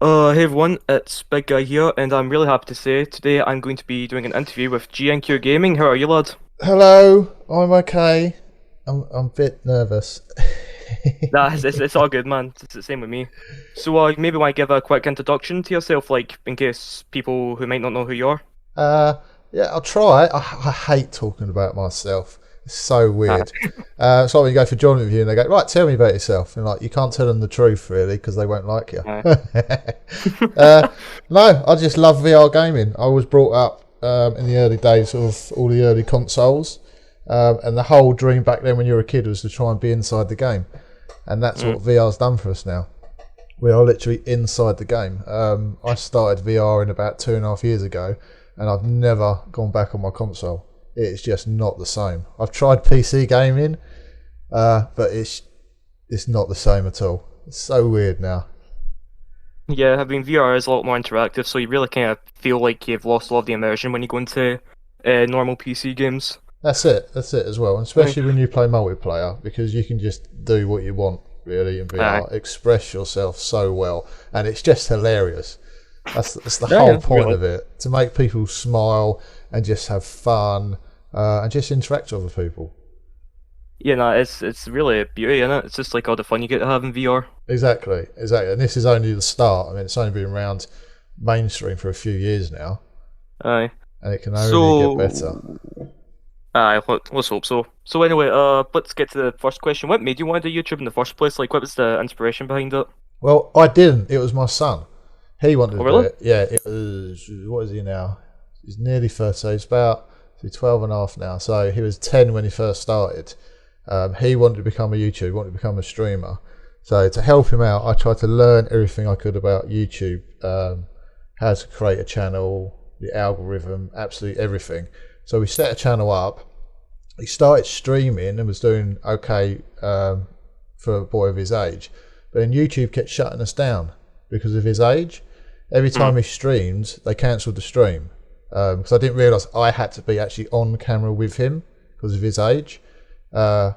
Hey everyone, it's Big Guy here, and I'm really happy to say today I'm going to be doing an interview with GNQ Gaming. How are you, lad? Hello, I'm okay. I'm a bit nervous. Nah, it's all good, man. It's the same with me. So, maybe want to give a quick introduction to yourself, like, in case people who might not know who you are? uh, yeah, I'll try. I hate talking about myself. It's so Ah, weird. It's like when you go for a job interview and they go, right, tell me about yourself. And like, you can't tell them the truth really because they won't like you. aye. uh, no, I just love VR gaming. I was brought up in the early days of all the early consoles. And the whole dream back then when you were a kid was to try and be inside the game. And that's Mm. what VR's done for us now. We are literally inside the game. I started VR in about 2.5 years ago, and I've never gone back on my console. It's just not the same. I've tried PC gaming, but it's not the same at all. It's so weird now. Yeah, I mean, VR is a lot more interactive, so you really kind of feel like you've lost a lot of the immersion when you go into normal PC games. That's it. That's it as well. And Aye. especially when you play multiplayer, because you can just do what you want really in Aye. VR, express yourself so well, and it's just hilarious. That's the Yeah, whole yeah, point really. of it, to make people smile and just have fun and just interact with other people. Yeah, no, it's really a beauty, isn't it? It's just like all the fun you get to have in VR. Exactly, exactly. And this is only the start. I mean, it's only been around mainstream for a few years now, Aye. and it can only get better. So, let's hope so. So anyway, let's get to the first question. What made you want to do YouTube in the first place? Like, what was the inspiration behind it? Well, I didn't. It was my son. He wanted Oh, to do really? it. Yeah, it was. What is he now? He's nearly 30. So he's about, he's 12 and a half now. So he was 10 when he first started. He wanted to become a YouTuber, wanted to become a streamer. So to help him out, I tried to learn everything I could about YouTube, how to create a channel, the algorithm, absolutely everything. So we set a channel up. He started streaming and was doing okay for a boy of his age. But then YouTube kept shutting us down because of his age. Every Hmm. time he streamed, they cancelled the stream because I didn't realise I had to be actually on camera with him because of his age. Uh,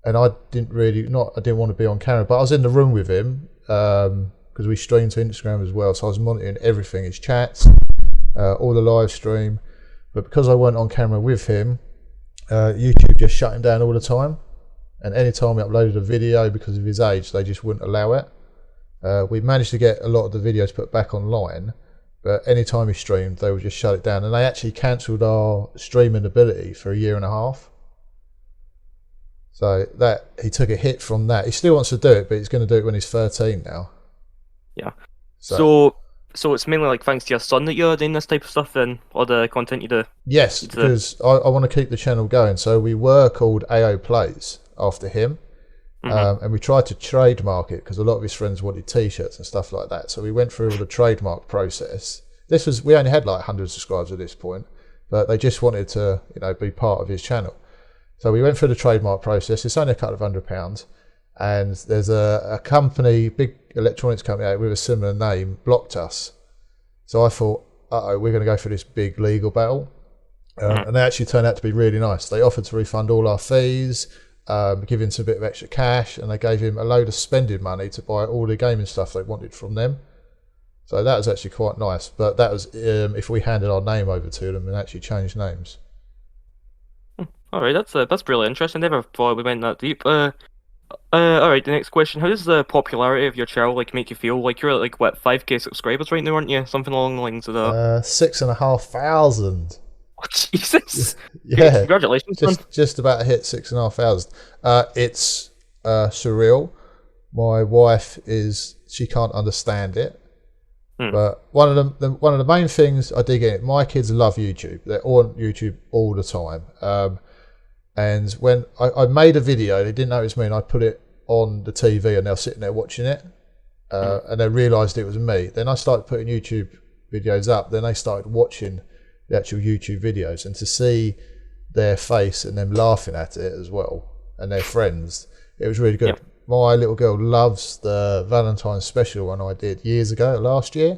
and I didn't really not I didn't want to be on camera, but I was in the room with him because we streamed to Instagram as well. So I was monitoring everything, his chats, all the live stream. But because I weren't on camera with him, YouTube just shut him down all the time. And any time we uploaded a video because of his age, they just wouldn't allow it. We managed to get a lot of the videos put back online, but any time he streamed, they would just shut it down. And they actually cancelled our streaming ability for a year and a half. So that he took a hit from that. He still wants to do it, but he's going to do it when he's 13 now. Yeah. So So, so it's mainly like thanks to your son that you're doing this type of stuff and all the content you do. yes, It's a, because I want to keep the channel going. So we were called AO Plays after him. mhm. And we tried to trademark it because a lot of his friends wanted T-shirts and stuff like that. So we went through all the trademark process. We only had like 100 subscribers at this point, but they just wanted to be part of his channel. So we went through the trademark process. It's only a couple of £100, and there's a company, big electronics company out with a similar name, blocked us. So I thought, we're going to go for this big legal battle. And they actually turned out to be really nice. They offered to refund all our fees, give him some bit of extra cash, and they gave him a load of spending money to buy all the gaming stuff they wanted from them. So that was actually quite nice. But that was if we handed our name over to them and actually changed names. All right, that's really interesting. Never thought we went that deep. All right. The next question: how does the popularity of your channel like make you feel? Like you're at like what 5K subscribers right now, aren't you? Something along the lines of that. 6,500. Oh, Jesus. Yeah, Congratulations, man. just about to hit 6,500. It's surreal. My wife she can't understand it. Hmm. But one of the main things I dig in, my kids love YouTube. They're on YouTube all the time. And when I made a video, they didn't know it was me, and I put it on the TV, and they're sitting there watching it, and they realised it was me. Then I started putting YouTube videos up. Then they started watching the actual YouTube videos, and to see their face and them laughing at it as well, and their friends, it was really good. Yep. My little girl loves the Valentine's special one I did years ago, last year,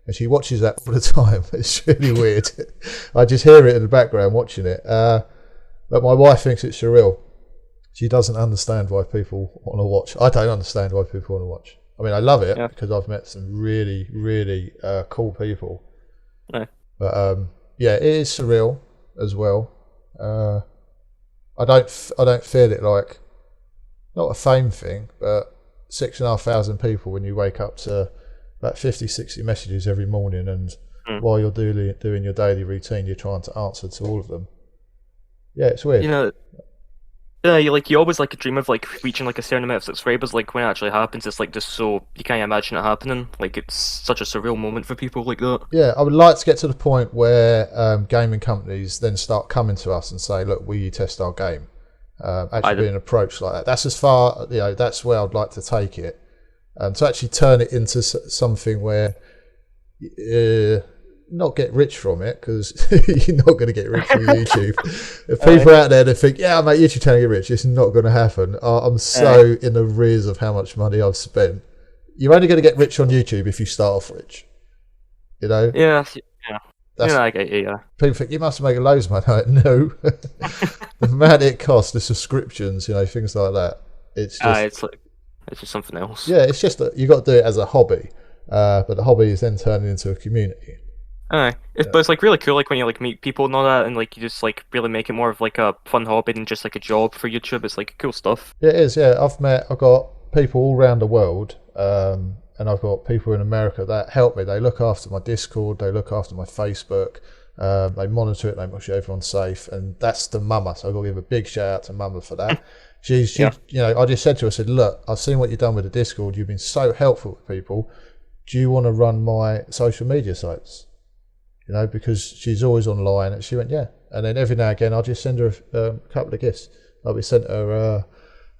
and she watches that all the time. It's really weird. I just hear it in the background watching it. But my wife thinks it's surreal. She doesn't understand why people want to watch. I don't understand why people want to watch. I mean, I love it Yeah. because I've met some really, really cool people. Aye. But yeah, it is surreal as well. Uh, I don't feel it like not a fame thing, but 6,500 people when you wake up to about 50, 60 messages every morning, and Mm. while you're doing your daily routine, you're trying to answer to all of them. Yeah, it's weird. You know, you always like dream of like reaching like a certain amount of subscribers. Like when it actually happens, it's like just so you can't imagine it happening. Like it's such a surreal moment for people like that. Yeah, I would like to get to the point where gaming companies then start coming to us and say, "Look, will you test our game?" I Actually, did. being approached like that. That's as far, that's where I'd like to take it, to actually turn it into something where not get rich from it, because you're not going to get rich from YouTube. If people out there that think, "Yeah, mate, YouTube channel get rich," it's not going to happen. I'm so in arrears of how much money I've spent. You're only going to get rich on YouTube if you start off rich. You know, Yeah, yeah. that's I get you. Yeah. people think you must make loads of money. Like, no, the amount it costs, the subscriptions, things like that. It's just It's just something else. yeah, it's just that you got to do it as a hobby, but the hobby is then turning into a community. But it's like really cool, like when you like meet people and all that, and like you just like really make it more of like a fun hobby than just like a job for YouTube. It's like cool stuff. Yeah, it is. Yeah, I've got people all around the world, and I've got people in America that help me. They look after my Discord, they look after my Facebook, they monitor it, they make sure everyone's safe, and that's the mama. So I've got to give a big shout out to mama for that. Yeah. I just said to her, I said, "Look, I've seen what you've done with the Discord. You've been so helpful with people. Do you want to run my social media sites?" Because she's always online, and she went, "Yeah." And then every now and again, I'll just send her a couple of gifts. We sent her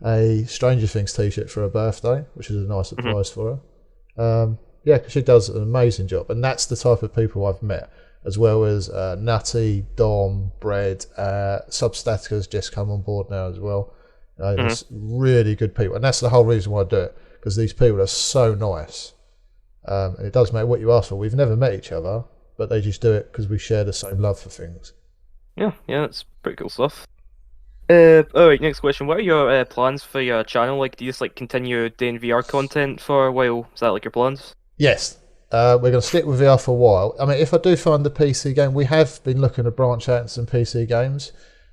a Stranger Things t-shirt for her birthday, which is a nice surprise for her. Yeah, because she does an amazing job, and that's the type of people I've met, as well as Nutty, Dom, Bread, Substatica's just come on board now as well. There's really good people, and that's the whole reason why I do it, because these people are so nice. And it doesn't matter what you ask for. We've never met each other, but they just do it because we share the same love for things. Yeah, that's pretty cool stuff. Alright, next question. What are your plans for your channel? Like, do you just like continue doing VR content for a while? Is that like your plans? Yes, we're going to stick with VR for a while. I mean, if I do find the PC game, we have been looking to branch out into some PC games.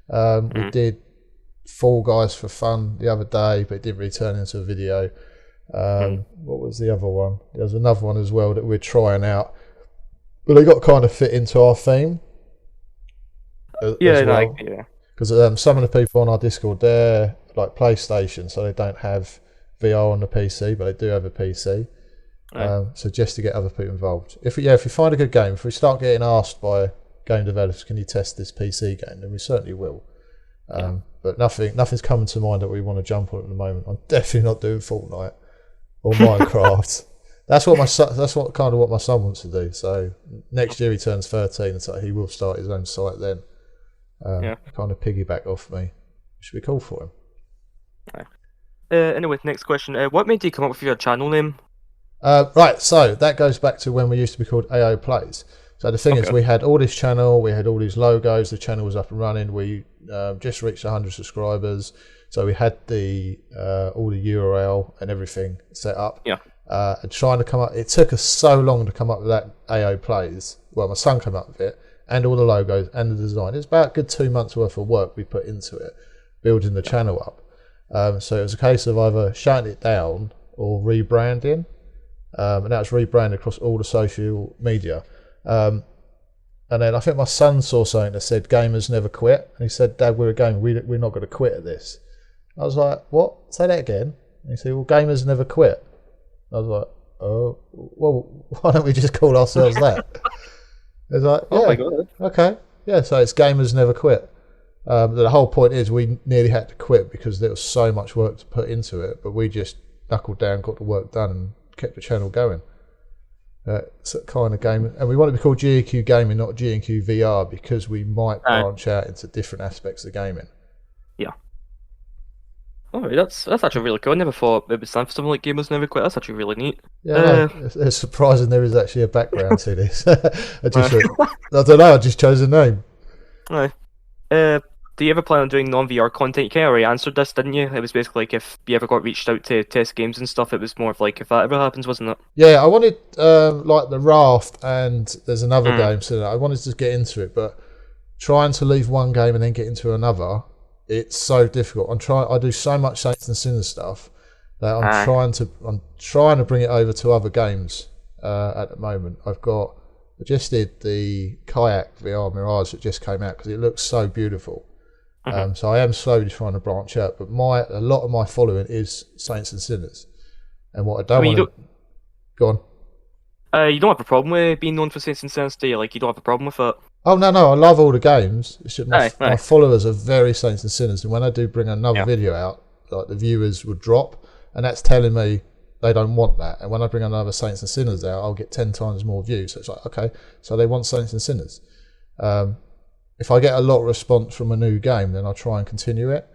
We did Fall Guys for fun the other day, but it didn't really turn into a video. What was the other one? There was another one as well that we're trying out, but they got to kind of fit into our theme. Yeah, Because some of the people on our Discord, they're like PlayStation, so they don't have VR on the PC, but they do have a PC. So just to get other people involved. If we find a good game, if we start getting asked by game developers, "Can you test this PC game?" then we certainly will. But nothing's coming to mind that we want to jump on at the moment. I'm definitely not doing Fortnite or Minecraft. That's what my son wants to do. So next year he turns 13, so he will start his own site then. Kind of piggyback off me. Should be cool for him. Anyway, next question. What made you come up with your channel name? Right, so that goes back to when we used to be called AO Plays. So the thing is, we had all this channel, we had all these logos, the channel was up and running, we just reached 100 subscribers, so we had the all the URL and everything set up. Yeah. And trying to come up, it took us so long to come up with that AO Plays. Well, my son came up with it, and all the logos and the design. It's about a good 2 months worth of work we put into it, building the channel up. So it was a case of either shutting it down or rebranding. And that was rebranded across all the social media. And then I think my son saw something that said "Gamers never quit," and he said, "Dad, we're a gamer. We're not going to quit at this." I was like, "What? Say that again." And he said, "Well, gamers never quit." I was like, "Oh, well, why don't we just call ourselves that?" It's like, "Yeah, Oh my god. okay, yeah." So it's gamers never quit. The whole point is we nearly had to quit because there was so much work to put into it, but we just knuckled down, got the work done, and kept the channel going. It's that kind of game, and we want it to be called GEQ Gaming, not GEQ VR, because we might branch out into different aspects of gaming. Yeah. Alright, that's actually really cool. I never thought it would stand for something like Gamers Never Quit. That's actually really neat. Yeah, it's surprising there is actually a background to this. I don't know, I just chose a name. Aye. Do you ever plan on doing non-VR content? You kind of already answered this, didn't you? It was basically like if you ever got reached out to test games and stuff, it was more of like if that ever happens, wasn't it? Yeah, I wanted like the Raft, and there's another Mm. game, so I wanted to get into it, but trying to leave one game and then get into another, it's so difficult. I do so much Saints and Sinners stuff that Aye. I'm trying to bring it over to other games at the moment. I just did the Kayak VR Mirage that just came out because it looks so beautiful. Mhm. So I am slowly trying to branch out, but a lot of my following is Saints and Sinners, and what I I don't mean, want to go on. you don't have a problem with being known for Saints and Sense, do you? Like, you don't have a problem with it. Oh no, I love all the games. It's just Aye, my aye. followers are very Saints and Sinners, and when I do bring another Yeah. video out, like the viewers would drop, and that's telling me they don't want that. And when I bring another Saints and Sinners out, I'll get 10 times more views. So it's like, okay, so they want Saints and Sinners. If I get a lot of response from a new game, then I'll try and continue it.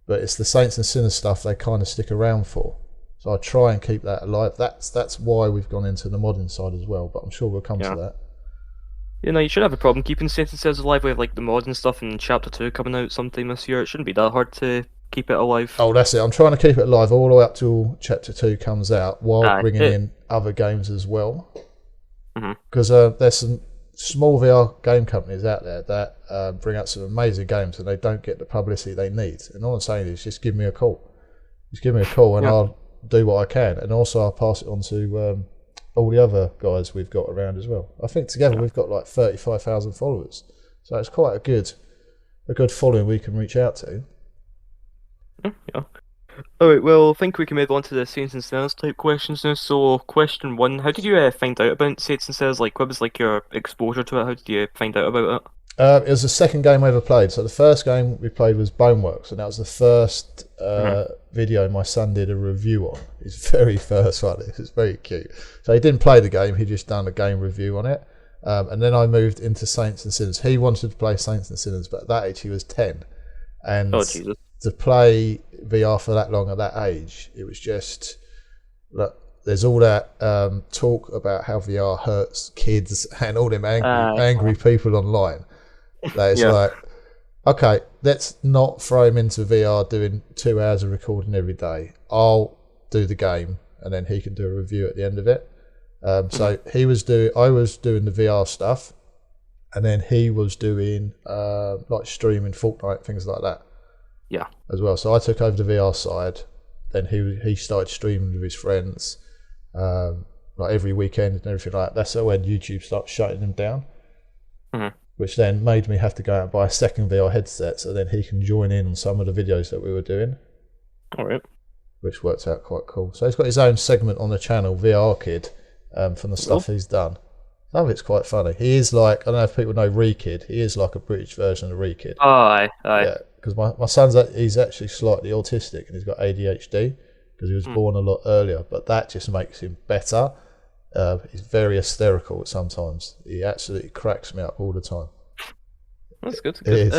But it's the Saints and Sinners stuff they kind of stick around for. So I try and keep that alive. That's why we've gone into the modding side as well. But I'm sure we'll come to Yeah. that. You know, you should have a problem keeping Saints and Sense alive with like the mods and stuff and Chapter 2 coming out sometime this year. It shouldn't be that hard to keep it alive. Oh, that's it. I'm trying to keep it alive all the way up till Chapter 2 comes out while Aye. bringing in other games as well. Mhm. Because there's some small VR game companies out there that bring out some amazing games and they don't get the publicity they need. And all I'm saying is just give me a call. Just give me a call and Yeah. I'll do what I can. And also I'll pass it on to all the other guys we've got around as well. I think together we've got like 35,000 followers. So it's quite a good following we can reach out to. Yeah. Alright, well, I think we can move on to the Saints and Sinners type questions now. So, question one, how did you find out about Saints and Sinners? Like, what was like your exposure to it? How did you find out about it? It was the second game I ever played. So the first game we played was Boneworks, and that was the first video my son did a review on. His very first one. It was very cute. So he didn't play the game; he just done a game review on it. And then I moved into Saints and Sinners. He wanted to play Saints and Sinners, but at that age he was 10, and Oh, Jesus. to play VR for that long at that age, it was just look. There's all that talk about how VR hurts kids and all them angry people online. That it's Yeah. like, okay, let's not throw him into VR doing 2 hours of recording every day. I'll do the game, and then he can do a review at the end of it. So I was doing the VR stuff, and then he was doing like streaming Fortnite, things like that. Yeah. As well. So I took over the VR side. Then he started streaming with his friends, like every weekend and everything like that. That's when YouTube started shutting him down. Mhm. Which then made me have to go out and buy a second VR headset so then he can join in on some of the videos that we were doing, Alright. which worked out quite cool. So he's got his own segment on the channel, VR Kid, from the stuff he's done. Some of it's quite funny. He is like, I don't know if people know Rekid, he is like a British version of Rekid. Oh, aye. Yeah, because my son's he's actually slightly autistic and he's got ADHD because he was born a lot earlier, but that just makes him better. He's very hysterical sometimes. He absolutely cracks me up all the time. That's good. It is.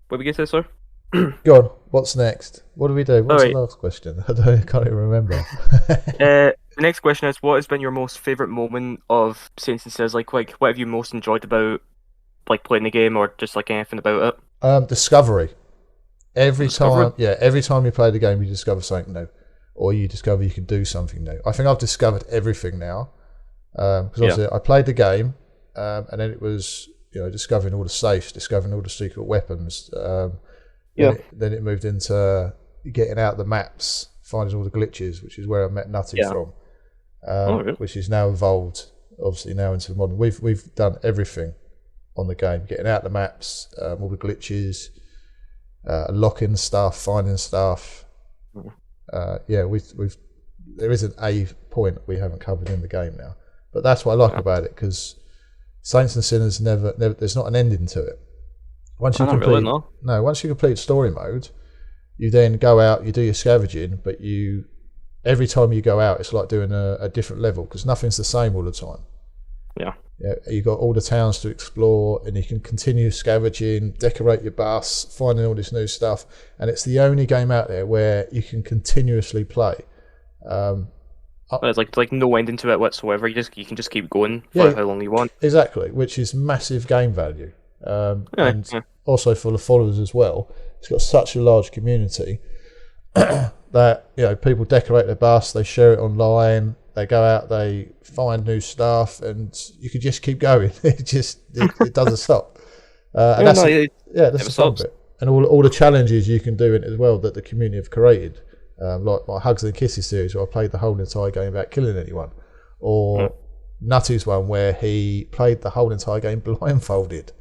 What did we get to, sir? Go on, what's next? What do we do? What's Alright. the last question? I can't even remember. The next question is, what has been your most favourite moment of Saints and Sinners? Like, what have you most enjoyed about, like, playing the game or just, like, anything about it? Discovery. Every Discovery? time you play the game, you discover something new, or you discover you can do something new. I think I've discovered everything now, because obviously I played the game, and then it was discovering all the safes, discovering all the secret weapons. Then it moved into getting out the maps, finding all the glitches, which is where I met Nutty from, Really? which is now evolved, obviously now into modern. We've done everything on the game, getting out the maps, all the glitches, locking stuff, finding stuff. We've there isn't a point we haven't covered in the game now, but that's what I like about it, because Saints and Sinners never there's not an ending to it. Once you complete story mode, you then go out, you do your scavenging, but every time you go out, it's like doing a different level, because nothing's the same all the time. Yeah. Yeah, you've got all the towns to explore, and you can continue scavenging, decorate your bus, finding all this new stuff, and it's the only game out there where you can continuously play. There's like no ending to it whatsoever. You can just keep going for how long you want. Exactly, which is massive game value. Yeah, and yeah, also full of followers as well. It's got such a large community that people decorate their bus, they share it online, they go out, they find new stuff, and you could just keep going. It doesn't stop, and yeah. No, it that's never the fun stops. bit. And all the challenges you can do in it as well that the community have created, like my Hugs and Kisses series where I played the whole entire game without killing anyone, Mm. or Nutty's one where he played the whole entire game blindfolded.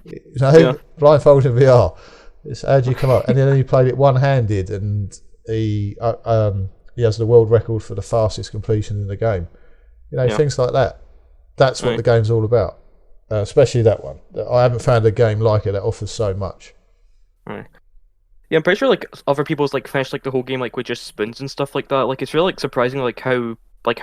Yeah, Blindfolded VR. It's how do you come up? And then he played it one-handed, and he has the world record for the fastest completion in the game. yeah. Things like that. That's what Right, the game's all about. Especially that one. I haven't found a game like it that offers so much. right. Yeah, I'm pretty sure like other people's like finished like the whole game like with just spoons and stuff like that. Like it's really like surprising like how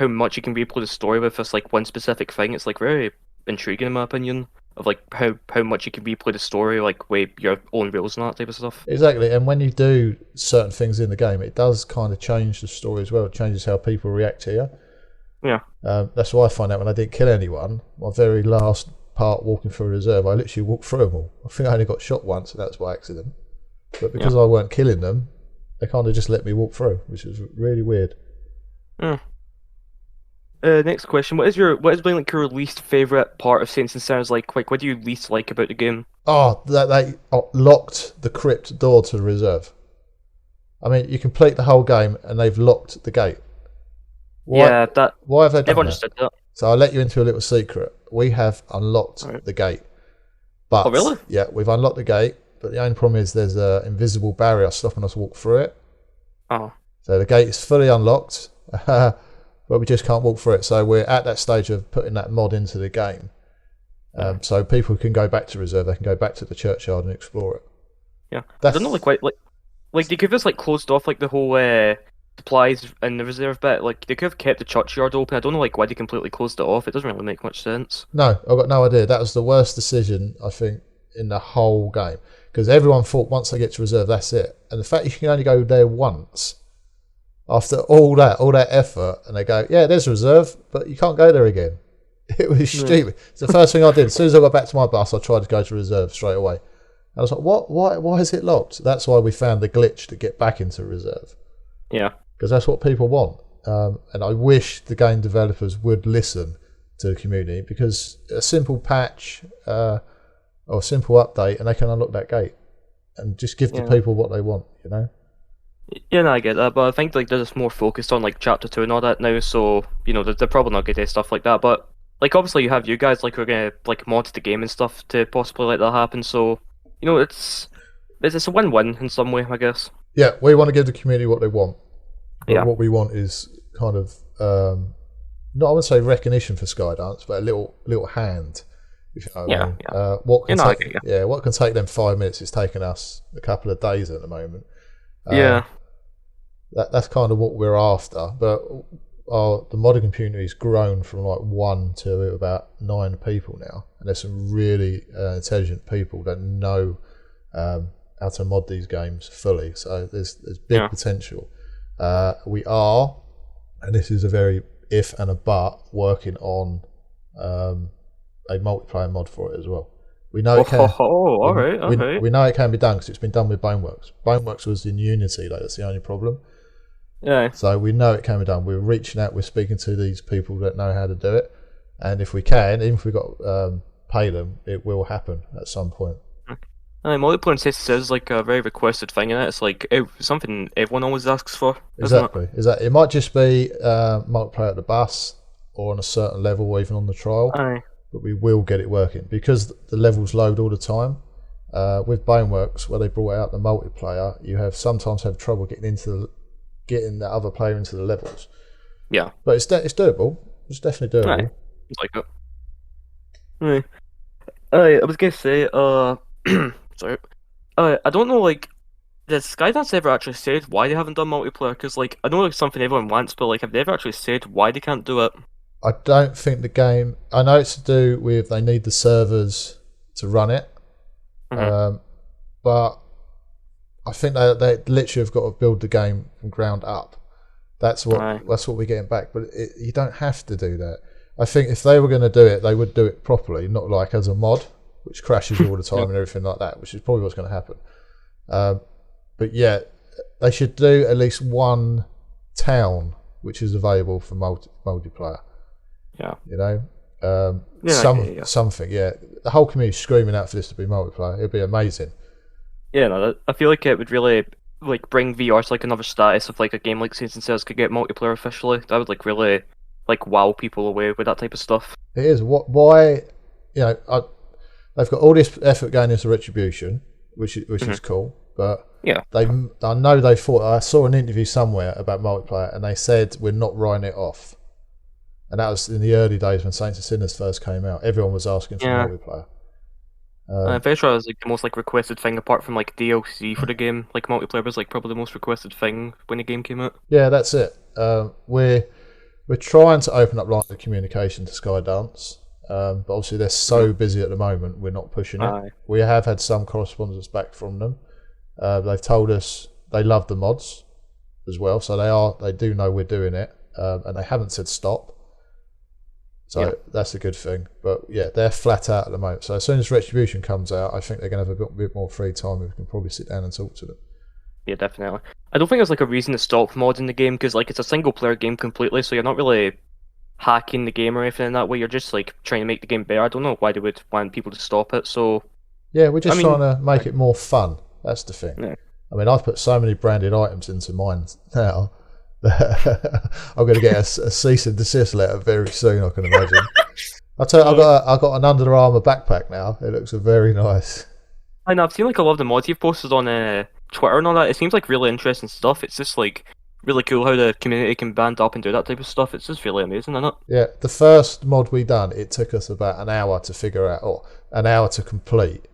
much you can be able to story with just like one specific thing. It's like very intriguing in my opinion of like how much you can be play the story like with your own rules and that type of stuff. Exactly, and when you do certain things in the game, it does kind of change the story as well. It changes how people react to you. Yeah, That's why I find out when I didn't kill anyone, my very last part walking through a reserve, I literally walked through them all. I think I only got shot once, and that was by accident. But yeah. because I weren't killing them, they kind of just let me walk through, which is really weird. Yeah. Next question. What has been like your least favorite part of Saints and Sinners? Like what do you least like about the game? Oh, that they locked the crypt door to the reserve. I mean, you complete the whole game and they've locked the gate. Why? Yeah, that Why have they never done that? understood that. So I'll let you into a little secret. We have unlocked Alright. the gate. Oh But, really? yeah, we've unlocked the gate, but the only problem is there's an invisible barrier stopping us walk through it. Oh, So the gate is fully unlocked, but we just can't walk through it. So we're at that stage of putting that mod into the game. yeah. So people can go back to reserve, they can go back to the churchyard and explore it. Yeah. I don't know That's like they could have just like closed off like the whole supplies in the reserve bit. Like they could have kept the churchyard open. I don't know like why they completely closed it off. It doesn't really make much sense. no, I've got no idea. That was the worst decision I think in the whole game because everyone thought once they get to reserve, that's it. And the fact you can only go there once after all that effort, and they go, yeah, there's reserve, but you can't go there again. It was Yeah. stupid. It's the first thing I did. As soon as I got back to my bus, I tried to go to reserve straight away. I was like, what? Why is it locked? That's why we found the glitch to get back into reserve Yeah. because that's what people want. And I wish the game developers would listen to the community because a simple patch or a simple update and they can unlock that gate and just give the Yeah. people what they want, you know? Yeah, no, I get that, but I think like they're just more focused on like chapter 2 and all that now, so you know they're probably not gonna do stuff like that. But like obviously you have you guys like who are gonna like mod the game and stuff to possibly let that happen. So you know it's a win-win in some way, I guess. Yeah, we want to give the community what they want. But Yeah. what we want is kind of, not I would say recognition for Skydance, but a little hand. If you know what I Yeah, mean. yeah. What You can know, I take? get you. Yeah, what can take them 5 minutes is taking us a couple of days at the moment. Yeah. That's kind of what we're after. But the modding community's grown from like 1 to about 9 people now, and there's some really intelligent people that know how to mod these games fully. So there's big Yeah. potential. We are, and this is a very if and a but, working on a multiplayer mod for it as well. We know it can. Alright, We, alright. we know it can be done because it's been done with Boneworks. Boneworks was in Unity, like that's the only problem. Yeah. So we know it can be done. We're reaching out. We're speaking to these people that know how to do it, and if we can, even if we got pay them, it will happen at some point. Multiplayer in Cities is like a very requested thing in it. It's like something everyone always asks for, isn't it? Exactly. It might just be multiplayer at the bus or on a certain level, or even on the trial. Aye. But we will get it working because the levels load all the time. With Boneworks, where they brought out the multiplayer, you sometimes have trouble getting the other player into the levels. Yeah. But it's doable. It's definitely doable. Aye. It's like it. Aye. Aye, I was gonna say, sorry. I don't know, like, does Skydance ever actually said why they haven't done multiplayer? Because, like, I know it's something everyone wants, but, like, have they ever actually said why they can't do it? I don't think the game. I know it's to do with they need the servers to run it, Mhm. but I think they literally have got to build the game from ground up. That's Aye. what we're getting back. But you don't have to do that. I think if they were going to do it, they would do it properly, not like as a mod. which crashes all the Yeah. time and everything like that, which is probably what's going to happen. But yeah, they should do at least one town which is available for multiplayer. Yeah. You know, Yeah, I get it, yeah. something. Yeah, the whole community screaming out for this to be multiplayer. It'd be amazing. Yeah, no, I feel like it would really like bring VR to like another status of like a game like Saints and Sinners could get multiplayer officially. That would like really like wow people away with that type of stuff. It is. Why? You know, they've got all this effort going into Retribution, which Hmm. is cool. But Yeah. I know they thought. I saw an interview somewhere about multiplayer, and they said we're not writing it off. And that was in the early days when Saints and Sinners first came out. Everyone was asking for Yeah. multiplayer. I'm very sure it was like the most like requested thing apart from like DLC for the game. Like multiplayer was like probably the most requested thing when the game came out. Yeah, that's it. We're trying to open up lines of communication to Skydance, but obviously they're so busy at the moment. We're not pushing it. Aye. We have had some correspondence back from them. They've told us they love the mods as well, so they do know we're doing it, and they haven't said stop. So Yeah. that's a good thing. But yeah, they're flat out at the moment. So as soon as Retribution comes out, I think they're going to have a bit more free time. We can probably sit down and talk to them. Yeah, definitely. I don't think there's like a reason to stop modding the game because like it's a single player game completely, so you're not really hacking the game or anything in that way. You're just like trying to make the game better. I don't know why they would want people to stop it. So Yeah, we're I just trying mean, to make it more fun. That's the thing. yeah. I mean, I've put so many branded items into mine now that I'm going to get a cease and desist letter very soon. I can imagine. I tell you, I got an Under Armour backpack now. It looks very nice. I know I've seen like a lot of the mods you've posted on Twitter and all that. It seems like really interesting stuff. It's just like really cool how the community can band up and do that type of stuff. It's just really amazing, isn't it? Yeah, the first mod we done, it took us about an hour to figure out, or an hour to complete.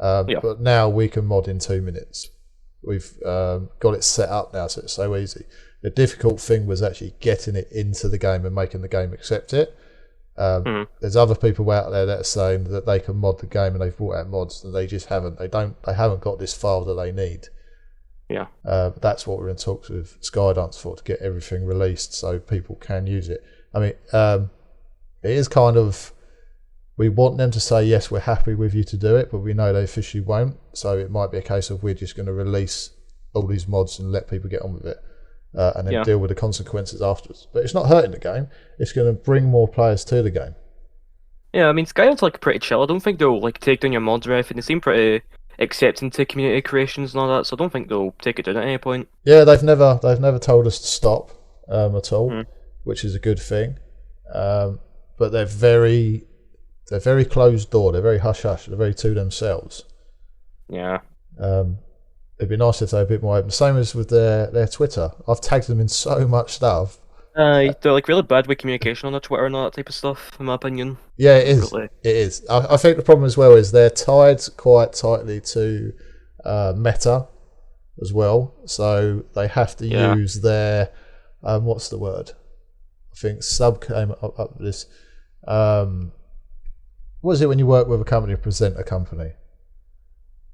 Yeah. But now we can mod in 2 minutes. We've got it set up now, so it's so easy. The difficult thing was actually getting it into the game and making the game accept it. There's other people out there that are saying that they can mod the game and they've brought out mods and they just haven't. They haven't got this file that they need. Yeah. That's what we're in talks with Skydance for, to get everything released so people can use it. I mean, it is kind of, we want them to say yes, we're happy with you to do it, but we know they officially won't. So it might be a case of we're just going to release all these mods and let people get on with it. And then deal with the consequences afterwards. But it's not hurting the game. It's going to bring more players to the game. Yeah, I mean, Skyland's like pretty chill. I don't think they'll like take down your mods or anything. They seem pretty accepting to community creations and all that, so I don't think they'll take it down at any point. Yeah, they've never told us to stop at all, which is a good thing. But they're very closed door. They're very hush hush. They're very to themselves. Yeah. It'd be nice if they were a bit more open. Same as with their Twitter. I've tagged them in so much stuff. They're like really bad with communication on their Twitter and all that type of stuff, in my opinion. Yeah, it is. Really. It is. I think the problem as well is they're tied quite tightly to Meta as well. So they have to use their what's the word? I think Sub came up with this. What is it when you work with a company to present a company?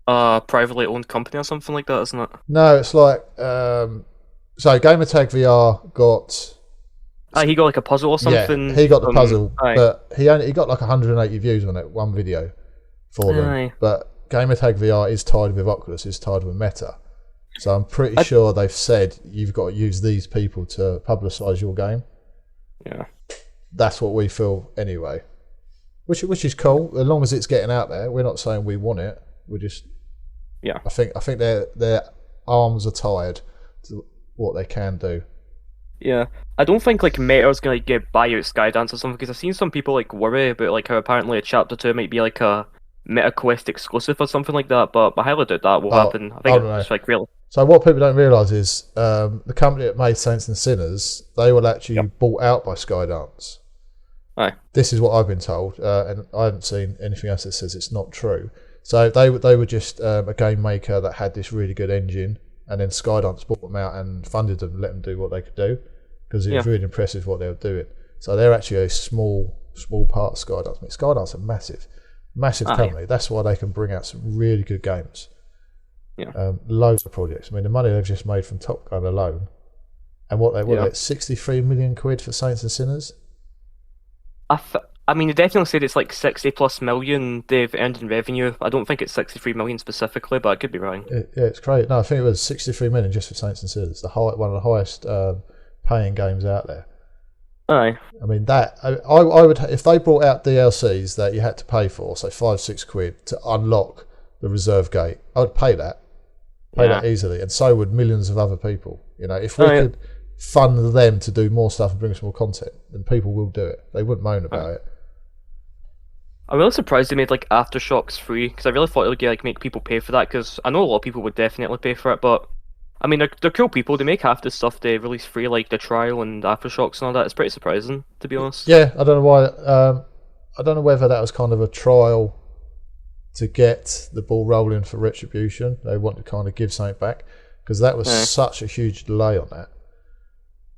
Privately owned company or something like that, isn't it? No, it's like so Gamertag VR got. He got like a puzzle or something. Yeah, he got the puzzle, aye. but he got like 180 views on it, one video for them. Aye. But Gamertag VR is tied with Oculus, is tied with Meta. So I'm pretty sure they've said you've got to use these people to publicise your game. Yeah. That's what we feel anyway. Which is cool, as long as it's getting out there. We're not saying we want it. We're just I think their arms are tied to what they can do. Yeah, I don't think like Meta's gonna like, get buy out Skydance or something because I've seen some people like worry about like how apparently a Chapter 2 might be like a MetaQuest exclusive or something like that, but I highly doubt that will happen. I think it's like real. So what people don't realise is the company that made Saints and Sinners, they were actually bought out by Skydance. Aye. This is what I've been told, and I haven't seen anything else that says it's not true. So they were just a game maker that had this really good engine, and then Skydance bought them out and funded them, let them do what they could do, because it was really impressive what they were doing. So they're actually a small part of Skydance. I mean, Skydance are massive company. That's why they can bring out some really good games. Yeah. Loads of projects. I mean, the money they've just made from Top Gun alone, and what they 63 million quid for Saints and Sinners. I I mean, they definitely said it's like 60 plus million they've earned in revenue. I don't think it's 63 million specifically, but I could be wrong. Yeah, it's great. No, I think it was 63 million just for Saints and Sinners. One of the highest paying games out there. Aye. I mean that I would if they brought out DLCs that you had to pay for, say £5-6 to unlock the reserve gate, I'd pay Yeah. that easily, and so would millions of other people. You know, if we Aye. could fund them to do more stuff and bring us more content, then people will do it. They wouldn't moan Aye. about it. I'm really surprised they made like Aftershocks free because I really thought it would like make people pay for that because I know a lot of people would definitely pay for it, but I mean they're cool people. They make half the stuff they release free, like the trial and Aftershocks and all that. It's pretty surprising to be honest. Yeah, I don't know why. I don't know whether that was kind of a trial to get the ball rolling for Retribution. They want to kind of give something back because that was Aye. such a huge delay on that,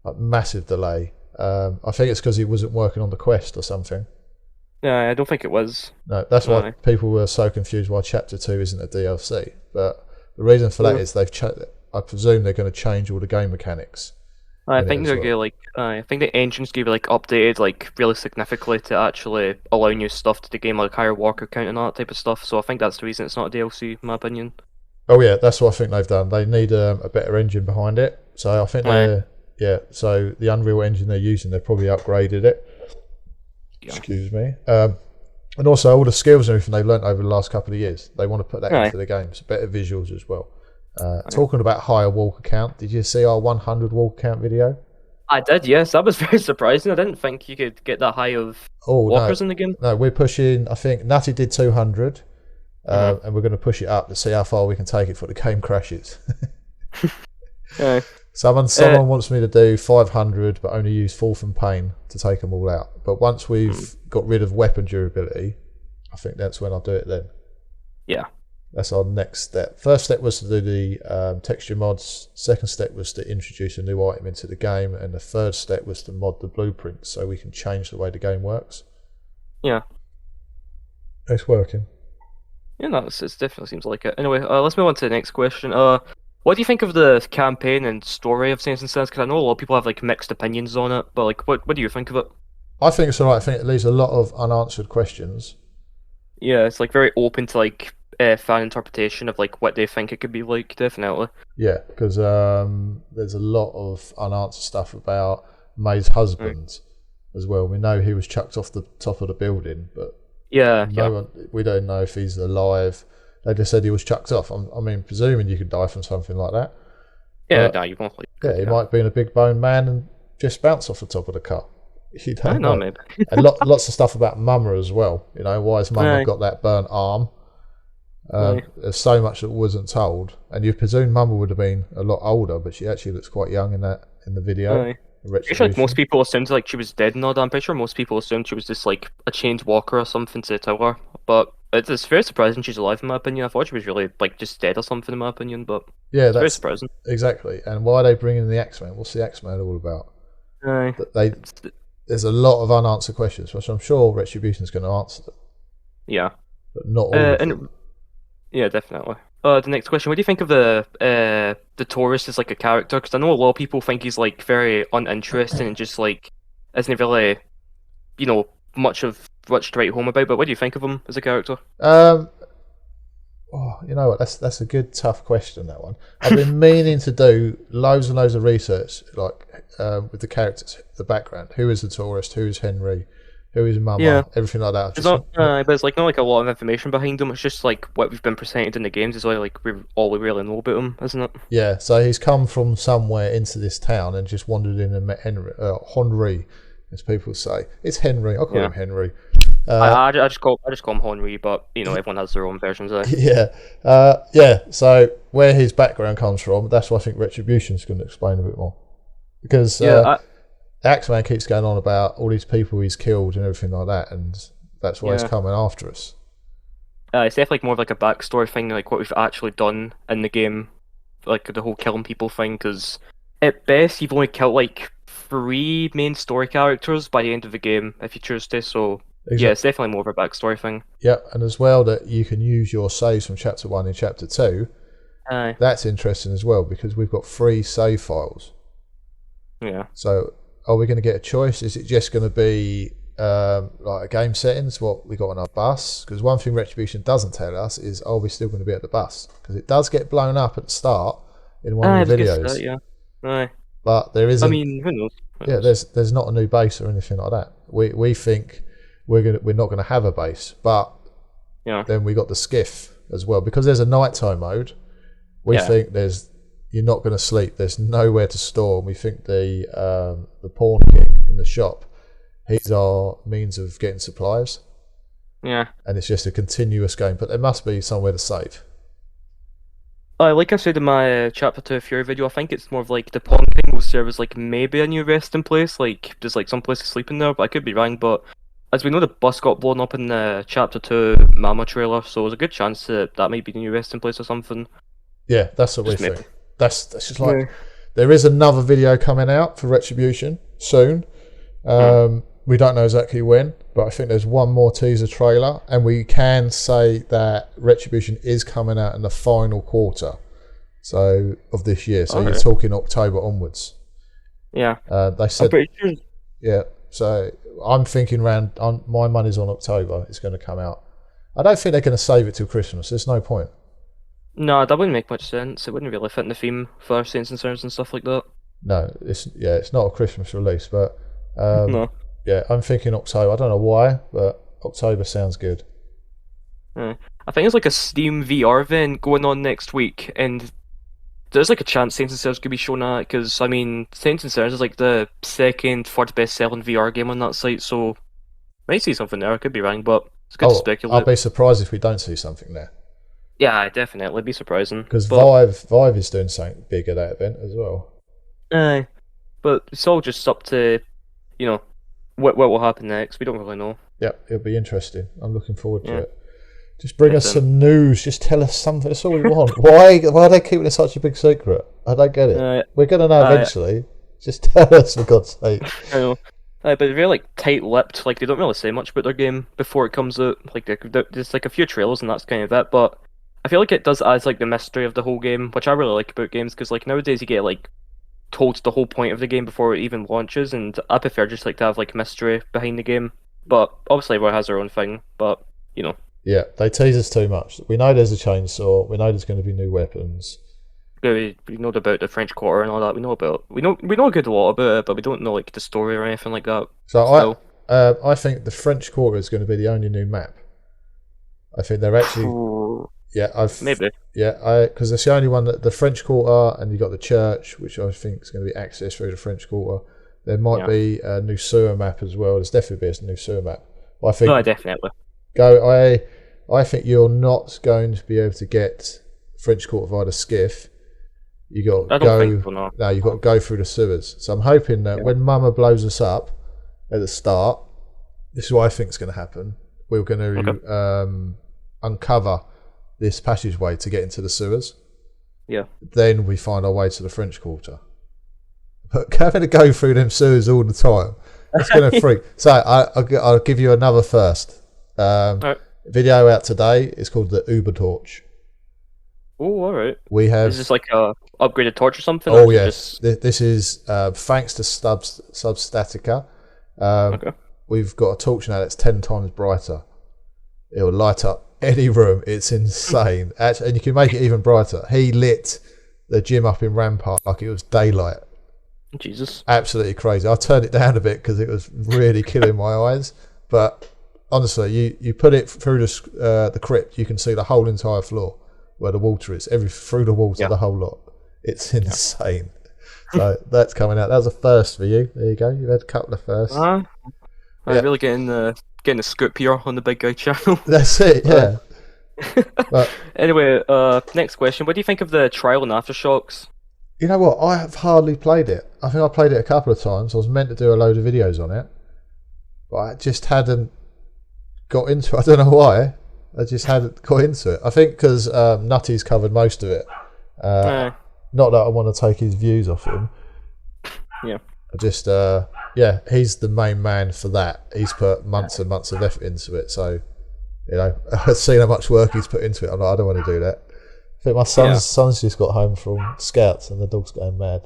like massive delay. I think it's because he wasn't working on the quest or something. Yeah, I don't think it was. No, that's why Aye. people were so confused why Chapter 2 isn't a DLC. But the reason for that Yeah. is I presume they're going to change all the game mechanics I in it think as they're well. gonna like I think the engine's gonna be like updated like really significantly to actually allow new stuff to the game like higher walker count and all that type of stuff. So I think that's the reason it's not a DLC, in my opinion. Oh yeah, that's what I think they've done. They need a better engine behind it. So I think Aye. so the Unreal Engine they're using, they've probably upgraded it. Yeah. Excuse me. And also all the skills and everything they've learnt over the last couple of years, they want to put that Aye. into the games. Better visuals as well. Aye. Talking about higher walker count, did you see our 100 walker count video? I did, yes. That was very surprising. I didn't think you could get that high of Oh no, walkers in the game. no, we're pushing. I think Nutty did 200, Mhm. and we're going to push it up to see how far we can take it before the game crashes. Aye. Someone wants me to do 500, but only use Fourth and Pain to take them all out. But once we've got rid of weapon durability, I think that's when I'll do it then. Yeah. That's our next step. First step was to do the texture mods. Second step was to introduce a new item into the game. And the third step was to mod the blueprints so we can change the way the game works. Yeah. It's working. Yeah, no, it definitely seems like it. Anyway, let's move on to the next question. What do you think of the campaign and story of Saints and Sins? Because I know a lot of people have like mixed opinions on it, but like, what do you think of it? I think it's alright. I think it leaves a lot of unanswered questions. Yeah, it's like very open to like fan interpretation of like what they think it could be like. Definitely. Yeah, because there's a lot of unanswered stuff about May's Mm. husband as well. We know he was chucked off the top of the building, but Yeah, no yeah, one, we don't know if he's alive. They just said he was chucked off. I mean, presuming you could die from something like that. yeah. But No, you won't like. yeah, he Yeah. might have been a big bone man and just bounced off the top of the car. You I don't know, know. maybe. And lots of stuff about Mama as well. You know, why has Mama Aye, got that burnt arm? aye, There's so much that wasn't told, and you presume Mama would have been a lot older, but she actually looks quite young in the video. aye. The Pretty sure like most Retribution. people assumed like she was dead and all that. I'm pretty sure most people assumed she was just like a chained walker or something to the tower. But it's very surprising she's alive in my opinion. I thought she was really like just dead or something in my opinion, but Yeah, it's very that's surprising. exactly. And why are they bringing the X-Men? What's the X-Men all about? Aye. That they It's, There's a lot of unanswered questions, which I'm sure Retribution's going to answer them, yeah. but not all of And them. yeah, definitely. The next question: what do you think of the tourist as like a character? Because I know a lot of people think he's like very uninteresting and just like isn't really, you know, much to write home about. But what do you think of him as a character? Um, you know what? That's a good tough question. That one. I've been meaning to do loads and loads of research, like with the characters, the background. Who is the tourist? Who is Henry? Who is Yeah. Mama? Everything like that. I've It's just not, but it's like not like a lot of information behind him. It's just like what we've been presented in the games is all we really know about him, isn't it? yeah. So he's come from somewhere into this town and just wandered in and met Henry, as people say. It's Henry. I call Yeah. him Henry. I just call him Henry, but you know everyone has their own versions of it. Yeah, yeah. So where his background comes from, that's what I think Retribution's going to explain a bit more, because Yeah, Axeman keeps going on about all these people he's killed and everything like that, and that's why he's yeah. coming after us. It's definitely more of like a backstory thing, like what we've actually done in the game, like the whole killing people thing. Because at best, you've only killed like 3 main story characters by the end of the game, if you choose to. So yeah, it's Exactly. definitely more of a backstory thing. Yep, and as well that you can use your saves from Chapter 1 and Chapter 2. Aye, That's interesting as well because we've got 3 save files. yeah, So are we going to get a choice? Is it just going to be like game settings, what we got on our bus. Because one thing Retribution doesn't tell us is, are we still going to be at the bus? Because it does get blown up at the start in one I of was the gonna say, videos, yeah. Aye. but there I isn't. mean, who knows? Who Yeah, knows? there's not a new base or anything like that. We think we're not going to have a base, but Yeah. then we got the skiff as well, because there's a nighttime mode. We Yeah. think you're not going to sleep. There's nowhere to store, and we think the pawn king in the shop, he's our means of getting supplies, Yeah. and it's just a continuous game. But there must be somewhere to save. Like I said in my Chapter 2 Fury video, I think it's more of like the Pawn King will serve as like maybe a new resting place, like there's like some place to sleep in there, but I could be wrong. But as we know, the bus got blown up in the Chapter 2 Mama trailer, so there's a good chance that might be the new resting place or something. Yeah, that's what we Just maybe. think. That's just like Yeah. there is another video coming out for Retribution soon. We don't know exactly when, but I think there's one more teaser trailer, and we can say that Retribution is coming out in the final quarter, so of this year. So you're Okay. talking October onwards. Yeah. They I'm said, pretty sure. yeah. So I'm thinking my money's on October. It's going to come out. I don't think they're going to save it till Christmas. There's no point. No, that wouldn't make much sense. It wouldn't really fit in the theme for Saints and Sinners and stuff like that. No, it's not a Christmas release, but No. yeah, I'm thinking October. I don't know why, but October sounds good. I think it's like a Steam VR event going on next week, and there's like a chance Saints and Sinners could be shown at, because I mean, Saints and Sinners is like the second, third best selling VR game on that site, so might see something there. I could be wrong, but it's good to I'll speculate. be surprised if we don't see something there, Yeah, definitely, it'd be surprising. because But Vive is doing something big at that event as well. aye, but it's all just up to you know what will happen next. We don't really know. Yep, it'll be interesting. I'm looking forward to Yeah. it. Just bring us Listen. some news. Just tell us something. That's all we want. Why are they keeping it such a big secret? I don't get it. We're gonna know eventually. Just tell us, for God's sake. I know. But they're very like tight-lipped. Like they don't really say much about their game before it comes out. Like there's like a few trailers and that's kind of it. But I feel like it does add like the mystery of the whole game, which I really like about games, because like nowadays you get like told the whole point of the game before it even launches, and I prefer just like to have like mystery behind the game. But obviously everyone has their own thing. But you know, Yeah, they tease us too much. We know there's a chainsaw. We know there's going to be new weapons. we know about the French Quarter and all that. We know a good lot about it, but we don't know like the story or anything like that. So Still. I think the French Quarter is going to be the only new map. I think they're actually Maybe. because it's the only one that the French Quarter, and you got the church, which I think is going to be accessed through the French Quarter. There might be a new sewer map as well. There's definitely be a new sewer map. But I think No, definitely. I think you're not going to be able to get French Quarter via the skiff. You got to I don't think so, no. No, you've got to go through the sewers. So I'm hoping that when Mama blows us up at the start, this is what I think is going to happen. We're going to uncover this passageway to get into the sewers. Yeah. Then we find our way to the French Quarter. But having to go through them sewers all the time, it's going to freak. So I'll give you another first. Alright. Video out today. It's called the Uber Torch. Oh, alright. We have. Is this like a upgraded torch or something? Oh or is it yes, this is thanks to Substatica. Okay. We've got a torch now that's 10 times brighter. It will light up any room. It's insane. Actually, and you can make it even brighter. He lit the gym up in Rampart like it was daylight. Jesus. Absolutely crazy. I turned it down a bit because it was really killing my eyes. But honestly, you put it through the crypt, you can see the whole entire floor where the water is. Through the water, the whole lot. It's insane. So that's coming out. That was a first for you. There you go. You've had a couple of firsts. I'm really getting the scoop here on the big guy channel. That's it. Yeah. But anyway, next question. What do you think of the trial and aftershocks? you know what? I have hardly played it. I think I played it a couple of times. I was meant to do a load of videos on it, but I just hadn't got into it. I don't know why. I just hadn't got into it. I think because Nutty's covered most of it. Not that I want to take his views off him. Yeah. I just, he's the main man for that. He's put months and months of effort into it. So, I've seen how much work he's put into it. I'm like, I don't want to do that. I think my son's just got home from Scouts and the dog's going mad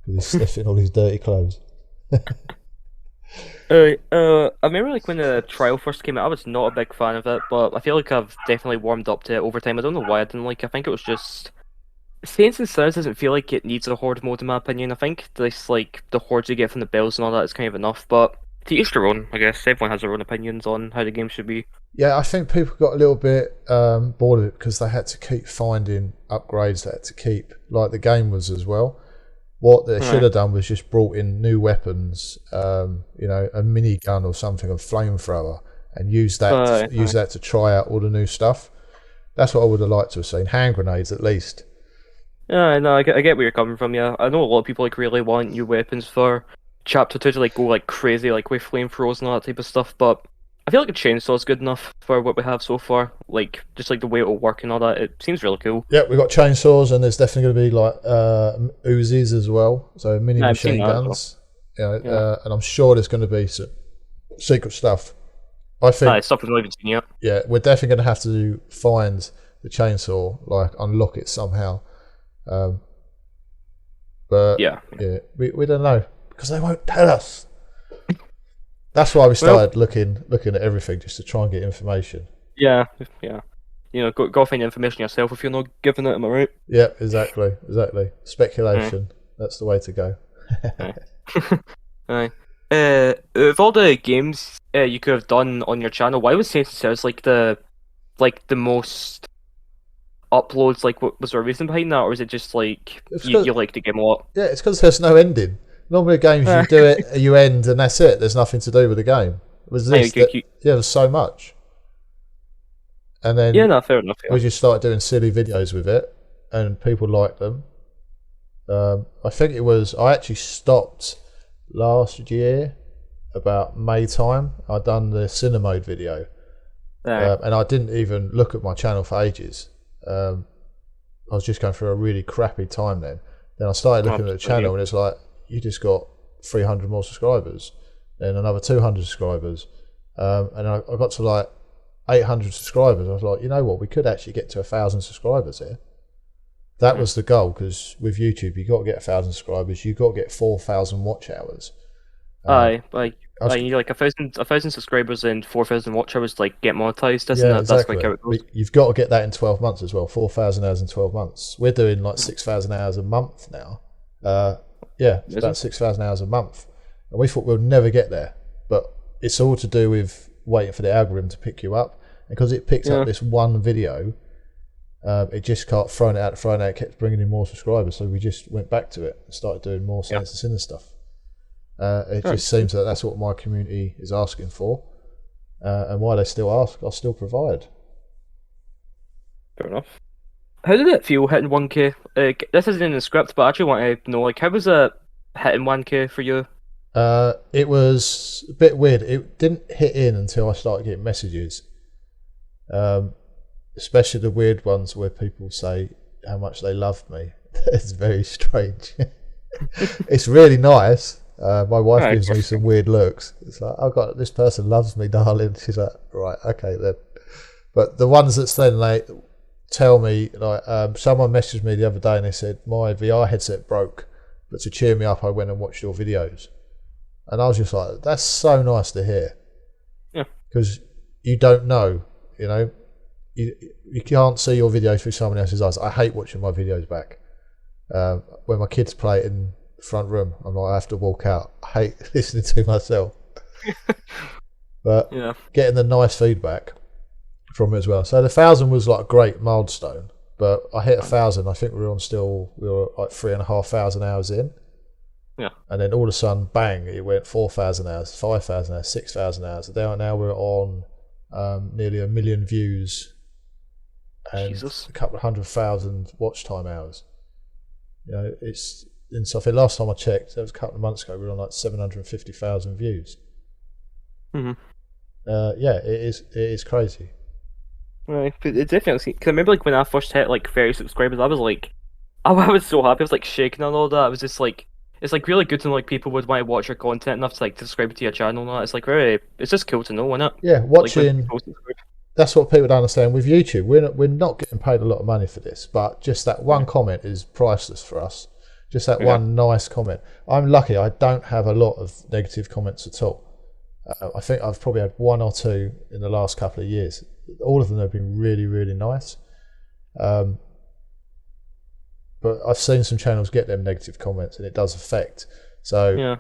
because he's sniffing all his dirty clothes. I remember like when the trial first came out, I was not a big fan of it, but I feel like I've definitely warmed up to it over time. I don't know why I didn't like it. I think it was just Saints and Sinners doesn't feel like it needs a horde mode in my opinion. I think this like the hordes you get from the bells and all that is kind of enough, but to each their own, I guess. Everyone has their own opinions on how the game should be. Yeah, I think people got a little bit bored of it because they had to keep finding upgrades. They had to keep, like the game was as well. What they should Alright. have done was just brought in new weapons, a minigun or something, a flamethrower, and use Aye. that to try out all the new stuff. That's what I would have liked to have seen. Hand grenades, at least. Yeah, no, I get where you're coming from, yeah. I know a lot of people like really want new weapons for chapter 2 to like go like crazy, like with flamethrowers and all that type of stuff, but I feel like a chainsaw is good enough for what we have so far. Like just like the way it'll work and all that. It seems really cool. Yeah, we've got chainsaws, and there's definitely going to be like Uzis as well, so mini Yeah, I've seen machine that as well. guns. Yeah. And I'm sure there's going to be some secret stuff. I think, Stuff we've not even seen yet. yeah, we're definitely going to have to find the chainsaw, like unlock it somehow. Um, but Yeah. we don't know because they won't tell us. That's why we Well, started looking at everything just to try and get information. yeah, yeah. Go find the information yourself if you're not given it, am I right? Yeah, exactly. Aye, Speculation. That's the way to go. aye. Aye. Of all the games you could have done on your channel, why was Saints and Sinners like the most uploads? Like, what was there a reason behind that, or is it just like It's you 'cause- like the game a lot? yeah, it's because there's no ending. Normally, games you do it, you end, and that's it. There's nothing to do with the game. It was Aye, this that yeah, there's so much, and yeah, then no, fair enough. we Yeah. just started doing silly videos with it, and people liked them. I think it was I actually stopped last year about May time. I'd done the Cinemode video, Aye. and I didn't even look at my channel for ages. I was just going through a really crappy time then. Then I started looking at the Absolutely. channel, and it's like you just got 300 more subscribers, then another 200 subscribers, and I got to like 800 subscribers. I was like, you know what, we could actually get to 1,000 subscribers here. That was the goal, because with YouTube, you got to get 1,000 subscribers. You got to get 4,000 watch hours. Aye, like I was, you need like a thousand subscribers and 4,000 watch hours to like get monetized, isn't yeah, it? That's like exactly. how it goes. You've got to get that in 12 months as well. 4,000 hours in 12 months. We're doing like 6,000 hours a month now. Yeah, it's Isn't about 6,000 hours a month, and we thought we'll never get there. But it's all to do with waiting for the algorithm to pick you up, and because it picked Yeah. up this one video, it just kept throwing it out, kept bringing in more subscribers. So we just went back to it and started doing more Yeah. Saints and Sinners stuff. It Right. just seems that that's what my community is asking for, and why they still ask, I'll still provide. Fair enough. How did it feel hitting 1K? This isn't in the script, but I actually want to know, like, how was it hitting 1K for you? It was a bit weird. It didn't hit in until I started getting messages, especially the weird ones where people say how much they love me. It's very strange. It's really nice. My wife Alright, gives me some weird looks. It's like, I've got this person loves me, darling. She's like, right, okay then. But the ones that then they tell me, like, someone messaged me the other day and they said my VR headset broke, but to cheer me up, I went and watched your videos, and I was just like, that's so nice to hear, Yeah. because you don't know, you know, you can't see your videos through someone else's eyes. I hate watching my videos back. When my kids play it in the front room, I'm like, I have to walk out. I hate listening to myself. But Yeah. getting the nice feedback from it as well. So the 1,000 was like a great milestone, but I hit 1,000. I think we were like 3,500 hours in, Yeah. and then all of a sudden, bang! It went 4,000 hours, 5,000 hours, 6,000 hours. Now we're on nearly 1 million views and Jesus. a couple of 100,000 watch time hours. You know, it's and so I think last time I checked, that was a couple of months ago, we were on like 750,000 views. Mhm. Yeah, it is crazy. Right. But it definitely. Because I remember, like, when I first hit like 30 subscribers, I was like, I was so happy. I was like shaking and all that. I was just like, it's like really good to know like people would want to watch your content enough to like subscribe to your channel and all that. It's like it's just cool to know, isn't it? Yeah, Like when watching. people subscribe. That's what people don't understand with YouTube. We're not getting paid a lot of money for this, but just that one comment is priceless for us. Just that Yeah. one nice comment. I'm lucky. I don't have a lot of negative comments at all. I think I've probably had one or two in the last couple of years. All of them have been really, really nice. But I've seen some channels get them negative comments, and it does affect. So Yeah.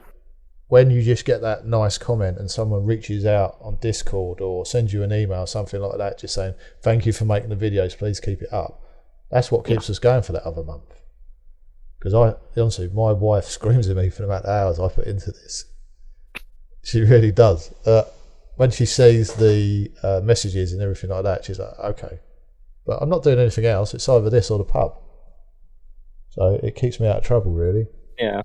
when you just get that nice comment and someone reaches out on Discord or sends you an email or something like that, just saying, thank you for making the videos, please keep it up. That's what keeps us going for that other month. Because honestly, my wife screams at me for the amount of hours I put into this. She really does. When she sees the messages and everything like that, she's like, okay. But I'm not doing anything else. It's either this or the pub. So it keeps me out of trouble, really. Yeah.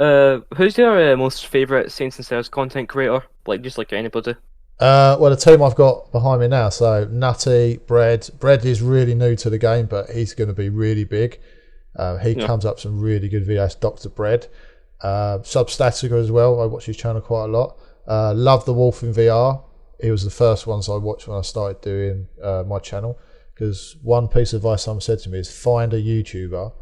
Who's your most favourite Saints and Sinners content creator? Like, just like anybody. Well, the team I've got behind me now, so Nutty, Bread. Bread is really new to the game, but he's going to be really big. He comes up with some really good videos. Dr. Bread. Substatica as well. I watch his channel quite a lot. Love the Wolf in VR. He was the first ones I watched when I started doing my channel. Because one piece of advice someone said to me is find a YouTuber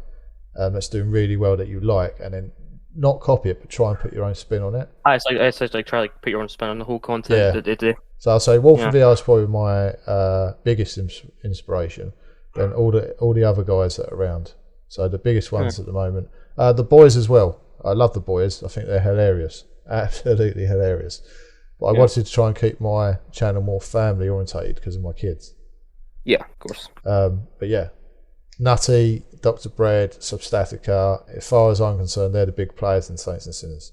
that's doing really well that you like, and then not copy it, but try and put your own spin on it. It's like try like put your own spin on the whole content that they do. So I'll say Wolf in VR is probably my biggest inspiration. Then all the other guys that are around. So the biggest ones at the moment. The boys as well. I love the boys. I think they're hilarious. Absolutely hilarious. But I wanted to try and keep my channel more family orientated because of my kids. Yeah, of course. But yeah, Nutty, Dr. Bread, Substatica, as far as I'm concerned, they're the big players in Saints and Sinners.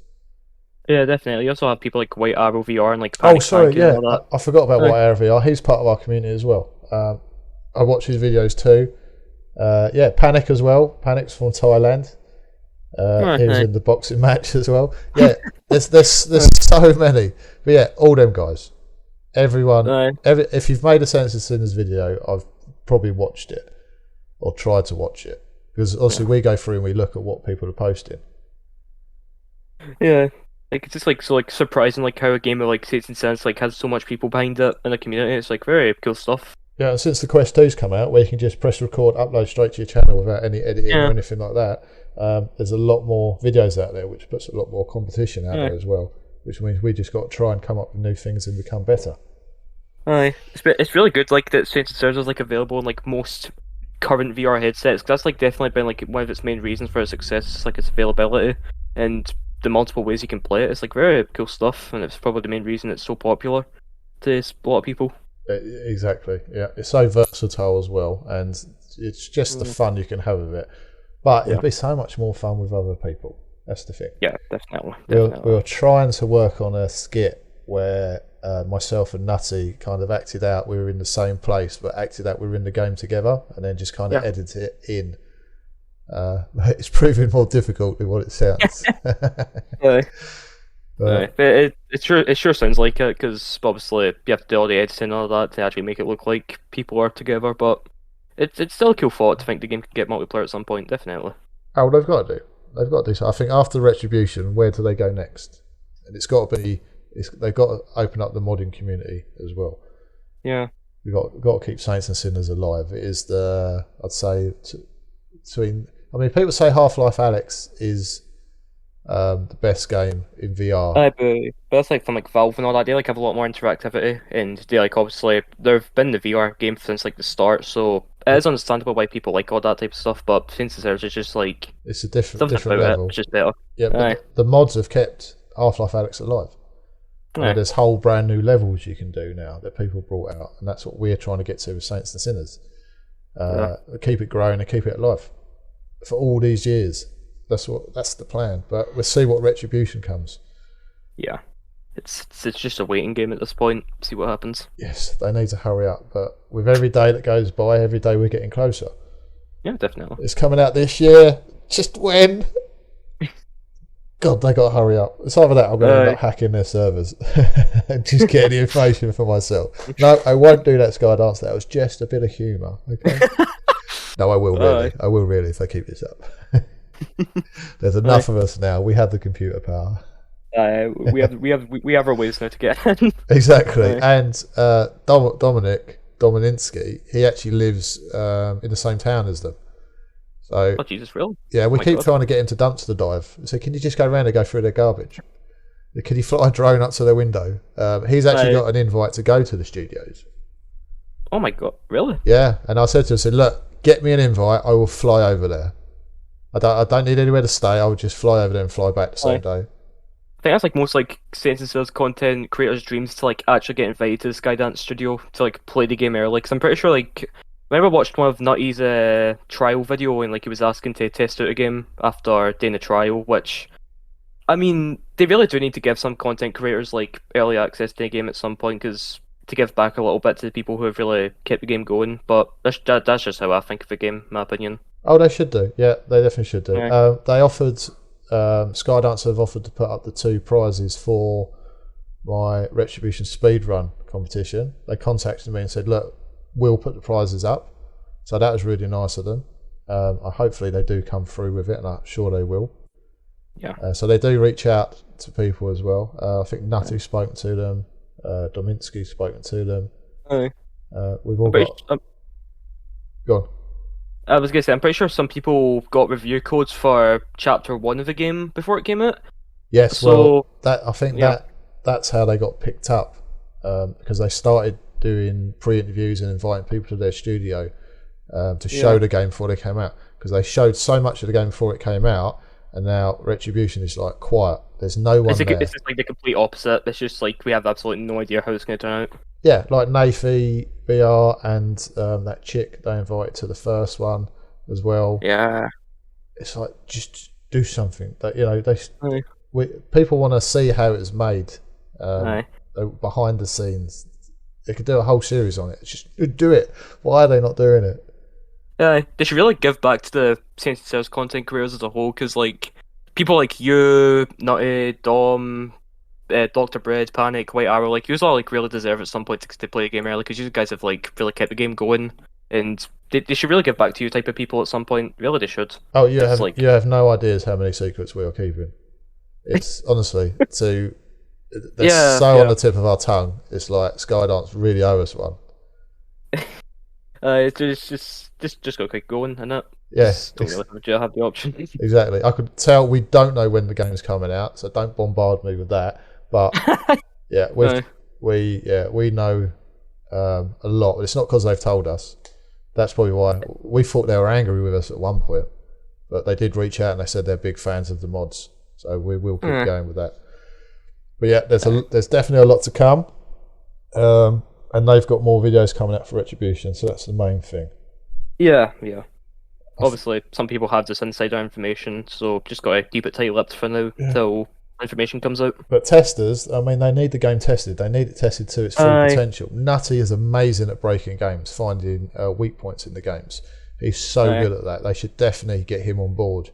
Yeah, definitely. You also have people like White Arrow VR and like Oh, sorry, yeah, and all that. I forgot about White Arrow VR. He's part of our community as well. I watch his videos too. Panic as well. Panic's from Thailand. He was in the boxing match as well. Yeah, there's so many. But yeah, all them guys. Everyone. If you've made a Saints and Sinners video, I've probably watched it or tried to watch it. Because obviously we go through and we look at what people are posting. Yeah. Like it's just like so like surprising like how a game of like Saints and Sinners like has so much people behind it in the community. It's like very cool stuff. Yeah, and since the Quest 2's come out, where you can just press record, upload straight to your channel without any editing or anything like that, there's a lot more videos out there, which puts a lot more competition out there as well. Which means we just got to try and come up with new things and become better. Aye, it's really good like that Saints and Sinners is like available in like most current VR headsets. 'Cause that's like definitely been like one of its main reasons for its success. It's like its availability and the multiple ways you can play it. It's like very cool stuff, and it's probably the main reason it's so popular to a lot of people. Exactly, yeah. It's so versatile as well, and it's just the fun you can have with it. But it'd be so much more fun with other people. That's the thing. Yeah, definitely. We were trying to work on a skit where myself and Nutty kind of acted out we were in the same place, but acted out we were in the game together, and then just kind of edited it in. It's proving more difficult than what it sounds. But it sure sounds like it, because obviously you have to do all the editing and all that to actually make it look like people are together. But it's still a cool thought to think the game can get multiplayer at some point. Definitely. Oh, they've got to do. They've got to do so. I think after Retribution, where do they go next? And it's got to be. They've got to open up the modding community as well. Yeah. We've got to keep Saints and Sinners alive. It is I'd say between. I mean, people say Half-Life Alyx is the best game in VR. But that's like from like Valve and all that. They like have a lot more interactivity, and they like obviously they've been in the VR game since like the start, so it is understandable why people like all that type of stuff. But since it's just like it's a different level. It's just better. Yeah, but the mods have kept Half-Life Alyx alive. There's whole brand new levels you can do now that people brought out, and that's what we're trying to get to with Saints and Sinners. Keep it growing and keep it alive for all these years. That's the plan. But we'll see what Retribution comes. Yeah, it's just a waiting game at this point. See what happens. Yes, they need to hurry up. But with every day that goes by, every day we're getting closer. Yeah, definitely. It's coming out this year. Just when? God, they got to hurry up. It's either that or I'm going to end up hacking their servers and just getting the information for myself. No, I won't do that, Skydance. That was just a bit of humour. Okay. No, I will really. I will really if they keep this up. There's enough of us now. We have the computer power. We have our ways now to get in. Exactly. And Domininski, he actually lives in the same town as them. So, Jesus, really? Yeah, we keep trying to get him to dumpster dive. So can you just go around and go through their garbage? Can you fly a drone up to their window? He's actually Aye. got an invite to go to the studios. Oh my god, really? Yeah, and I said to him, I said, look, get me an invite. I will fly over there. I don't need anywhere to stay. I will just fly over there and fly back the Aye. same day. I think that's like most like Sentences content creators' dreams to like actually get invited to the Skydance studio to like play the game early. Because I'm pretty sure like I remember watched one of Nutty's trial video and like he was asking to test out a game after doing a trial, which I mean they really do need to give some content creators like early access to a game at some point because to give back a little bit to the people who have really kept the game going. But that's just how I think of the game, in my opinion. Oh, they should do. Yeah, they definitely should do. Yeah. They offered, Skydance have offered to put up the 2 prizes for my Retribution speedrun competition. They contacted me and said, look, we'll put the prizes up. So that was really nice of them. Hopefully they do come through with it, and I'm sure they will. Yeah. So they do reach out to people as well. I think Nutty's spoken to them. Dominsky's spoken to them. Aye. We've all But got... Go on. I was gonna say, I'm pretty sure some people got review codes for Chapter 1 of the game before it came out. Yes, So, well, I think yeah. that's how they got picked up, because they started doing pre-interviews and inviting people to their studio to show the game before they came out, because they showed so much of the game before it came out, and now Retribution is like quiet. There's no one there. It's just like the complete opposite. It's just like we have absolutely no idea how it's going to turn out. Yeah, like Nafi, BR, and that chick they invited to the first one as well. Yeah. It's like, just do something. That, you know, Aye. people want to see how it was made, Aye. behind the scenes. They could do a whole series on it. Just do it. Why are they not doing it? Aye. They should really give back to the Sense Sales content creators as a whole, because like people like you, Nutty, Dom, Dr. Bread, Panic, White Arrow, like you all like really deserve at some point to play a game early, because you guys have like really kept the game going, and they should really give back to you type of people at some point. Really, they should. Oh, Like, you have no ideas how many secrets we are keeping. It's honestly they're so on the tip of our tongue. It's like Skydance really owe us one. it's just got to keep going, and it. Yeah, Just don't really have the option. exactly. I could tell we don't know when the game's coming out, so don't bombard me with that. But yeah, we know a lot. It's not because they've told us. That's probably why we thought they were angry with us at one point, but they did reach out and they said they're big fans of the mods, so we will keep going with that. But yeah, there's definitely a lot to come, and they've got more videos coming out for Retribution, so that's the main thing. Yeah. Obviously, some people have this insider information, so just got to keep it tight-lipped for now till information comes out. But testers, I mean, they need the game tested. They need it tested to its full potential. Nutty is amazing at breaking games, finding weak points in the games. He's so good at that. They should definitely get him on board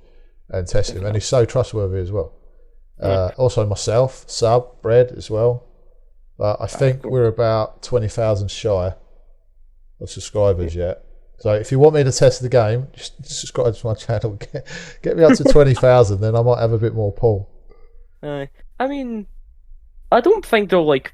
and test him, and he's so trustworthy as well. Also myself, Sub, Bread as well. But I think we're about 20,000 shy of subscribers yet. So if you want me to test the game, just subscribe to my channel. Get me up to 20,000, then I might have a bit more pull. I mean, I don't think they'll like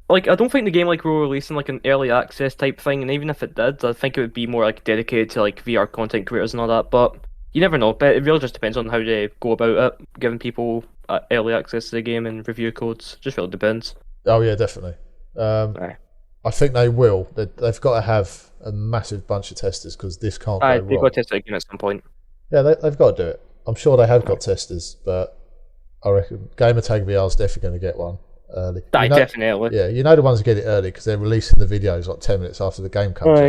I don't think the game like will release in like an early access type thing, and even if it did, I think it would be more like dedicated to like VR content creators and all that. But you never know. But it really just depends on how they go about it, giving people early access to the game and review codes. Just really depends. Oh yeah, definitely. I think they will. They've got to have a massive bunch of testers, because this can't go wrong. They've got to test it again at some point. Yeah, they've got to do it. I'm sure they have got testers, but I reckon Gamertag VR is definitely going to get one early. Definitely. Yeah, you know the ones who get it early because they're releasing the videos like 10 minutes after the game comes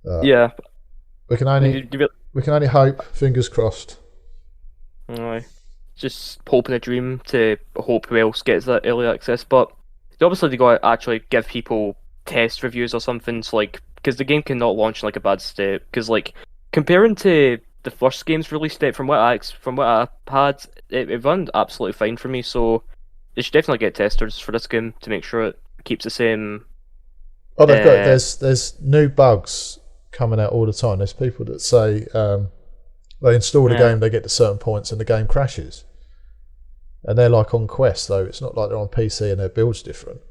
out. Yeah. We can only hope. Fingers crossed. Just hoping a dream to hope who else gets that early access, but obviously they got to actually give people test reviews or something, so like, because the game cannot launch in like a bad state, because like comparing to the first game's release date, from what I had, it ran absolutely fine for me, so they should definitely get testers for this game to make sure it keeps the same. Oh, they've got there's new bugs coming out all the time. There's people that say they install the game, they get to certain points and the game crashes, and they're like on Quest, though it's not like they're on PC and their build's different.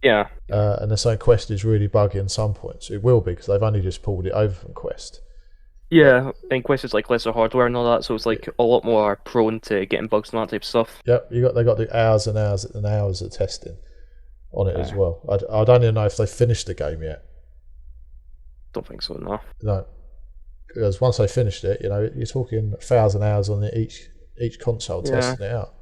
Yeah. And they're saying Quest is really buggy in some points. It will be, because they've only just pulled it over from Quest. Yeah, and Quest is like lesser hardware and all that, so it's like a lot more prone to getting bugs and that type of stuff. Yep, they got the hours and hours and hours of testing on it as Uh, well. I don't even know if they finished the game yet. don't think so, no. No, because once they finished it, you're talking 1,000 hours on each console Yeah, testing it out.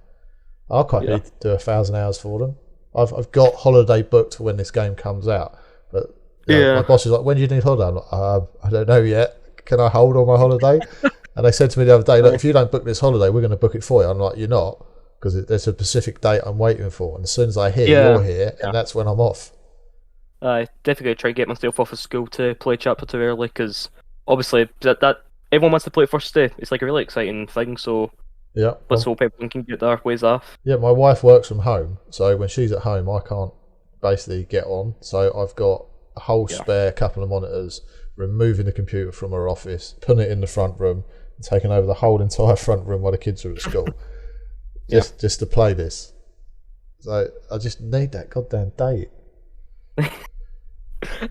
I'll quite yeah, happily do 1,000 hours for them. I've got holiday booked for when this game comes out, but my yeah, boss is like, "When do you need holiday?" I'm like, "I don't know yet. Can I hold on my holiday?" And they said to me the other day, "Look, aye, if you don't book this holiday, we're going to book it for you." I'm like, "You're not, because there's a specific date I'm waiting for, and as soon as I hear yeah, you're here, yeah. and that's when I'm off." I definitely try to get myself off of school to play Chapter 2 early, because obviously that everyone wants to play it first day. It's like a really exciting thing, so Yeah, let's hope everyone can get their ways off. yeah. My wife works from home, so when she's at home, I can't basically get on. So I've got a whole Yeah, spare couple of monitors, removing the computer from her office, putting it in the front room, and taking over the whole entire front room while the kids are at school, yeah. just to play this. So I just need that goddamn date.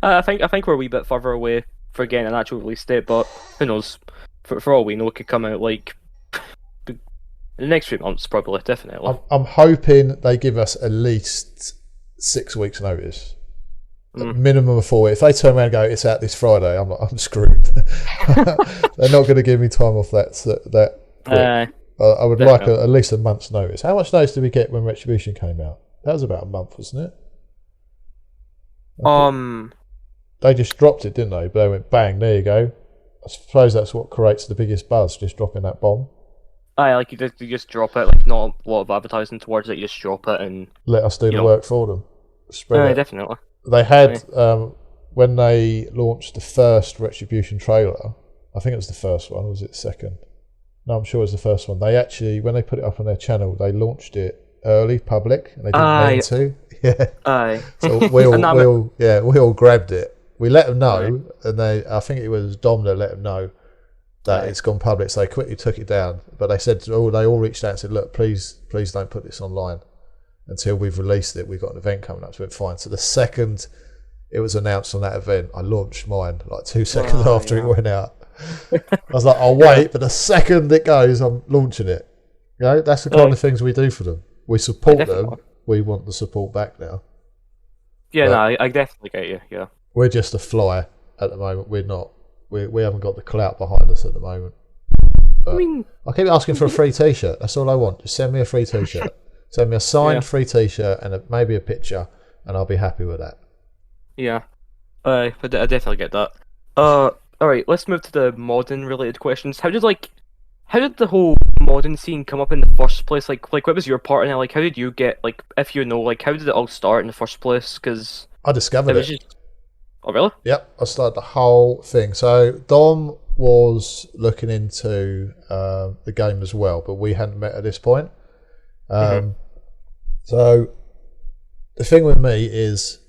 I think we're a wee bit further away for getting an actual release date, but who knows? For all we know, it could come out like in the next few months, probably, definitely. I'm hoping they give us at least 6 weeks notice. A Mm. minimum of 4 weeks. If they turn around and go, "It's out this Friday," I'm screwed. They're not going to give me time off that quick. Uh, I would like Definitely. at least a month's notice. How much notice did we get when Retribution came out? That was about a month, wasn't it? Um, They just dropped it, didn't they? But they went bang, there you go. I suppose that's what creates the biggest buzz, just dropping that bomb. I like you just drop it, like not a lot of advertising towards it. You just drop it, and Let us do you the know, work for them. Spread it. definitely. They Aye. had, when they launched the first Retribution trailer, I think it was the first one, or was it the second? No, I'm sure it was the first one. They actually, when they put it up on their channel, they launched it early, public, and they didn't mean Aye, to. Yeah. aye. So we And all, I'm, we all, yeah, we all grabbed it. We let them aye, know, and I think it was Dom that let them know that aye, it's gone public. So they quickly took it down. But they said, they all reached out and said, "Look, please don't put this online until we've released it. We've got an event coming up." So it went fine. So the second it was announced on that event, I launched mine like 2 seconds after it yeah, went out. I was like, "I'll wait," but the second it goes, I'm launching it. That's the kind aye. of things we do for them. We I support them. definitely. We want the support back now. Yeah, no, But I definitely get you. Yeah. we're just a fly at the moment. We're not. We haven't got the clout behind us at the moment. I But mean, I keep asking for a free T-shirt. That's all I want. Just send me a free T-shirt. Send me a yeah, signed free T-shirt and maybe a picture, and I'll be happy with that. yeah. I definitely get that. All right. Let's move to the modding related questions. How did the whole modding scene come up in the first place? Like, what was your part in it? Like, how did you get, like, if you know, like, how did it all start in the first place? Because I it discovered was it. just, oh, really? Yep, I started the whole thing. So Dom was looking into the game as well, but we hadn't met at this point. Mm-hmm. So the thing with me is,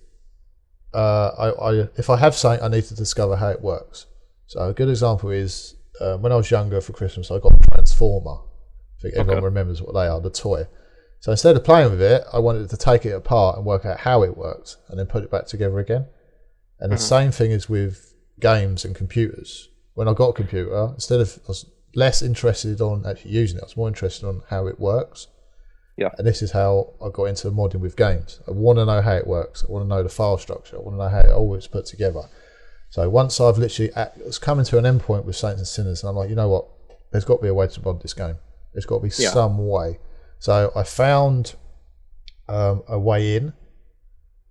if I have something, I need to discover how it works. So a good example is when I was younger for Christmas, I got a Transformer. I think everyone Okay. remembers what they are, the toy. So instead of playing with it, I wanted to take it apart and work out how it works, and then put it back together again. And the Mm-hmm. same thing is with games and computers. When I got a computer, I was less interested on actually using it. I was more interested on how it works. Yeah. And this is how I got into modding with games. I want to know how it works. I want to know the file structure. I want to know how it all is put together. So once I've literally, it's coming to an endpoint with Saints and Sinners, and I'm like, you know what? There's got to be a way to mod this game. There's got to be Yeah. some way. So I found a way in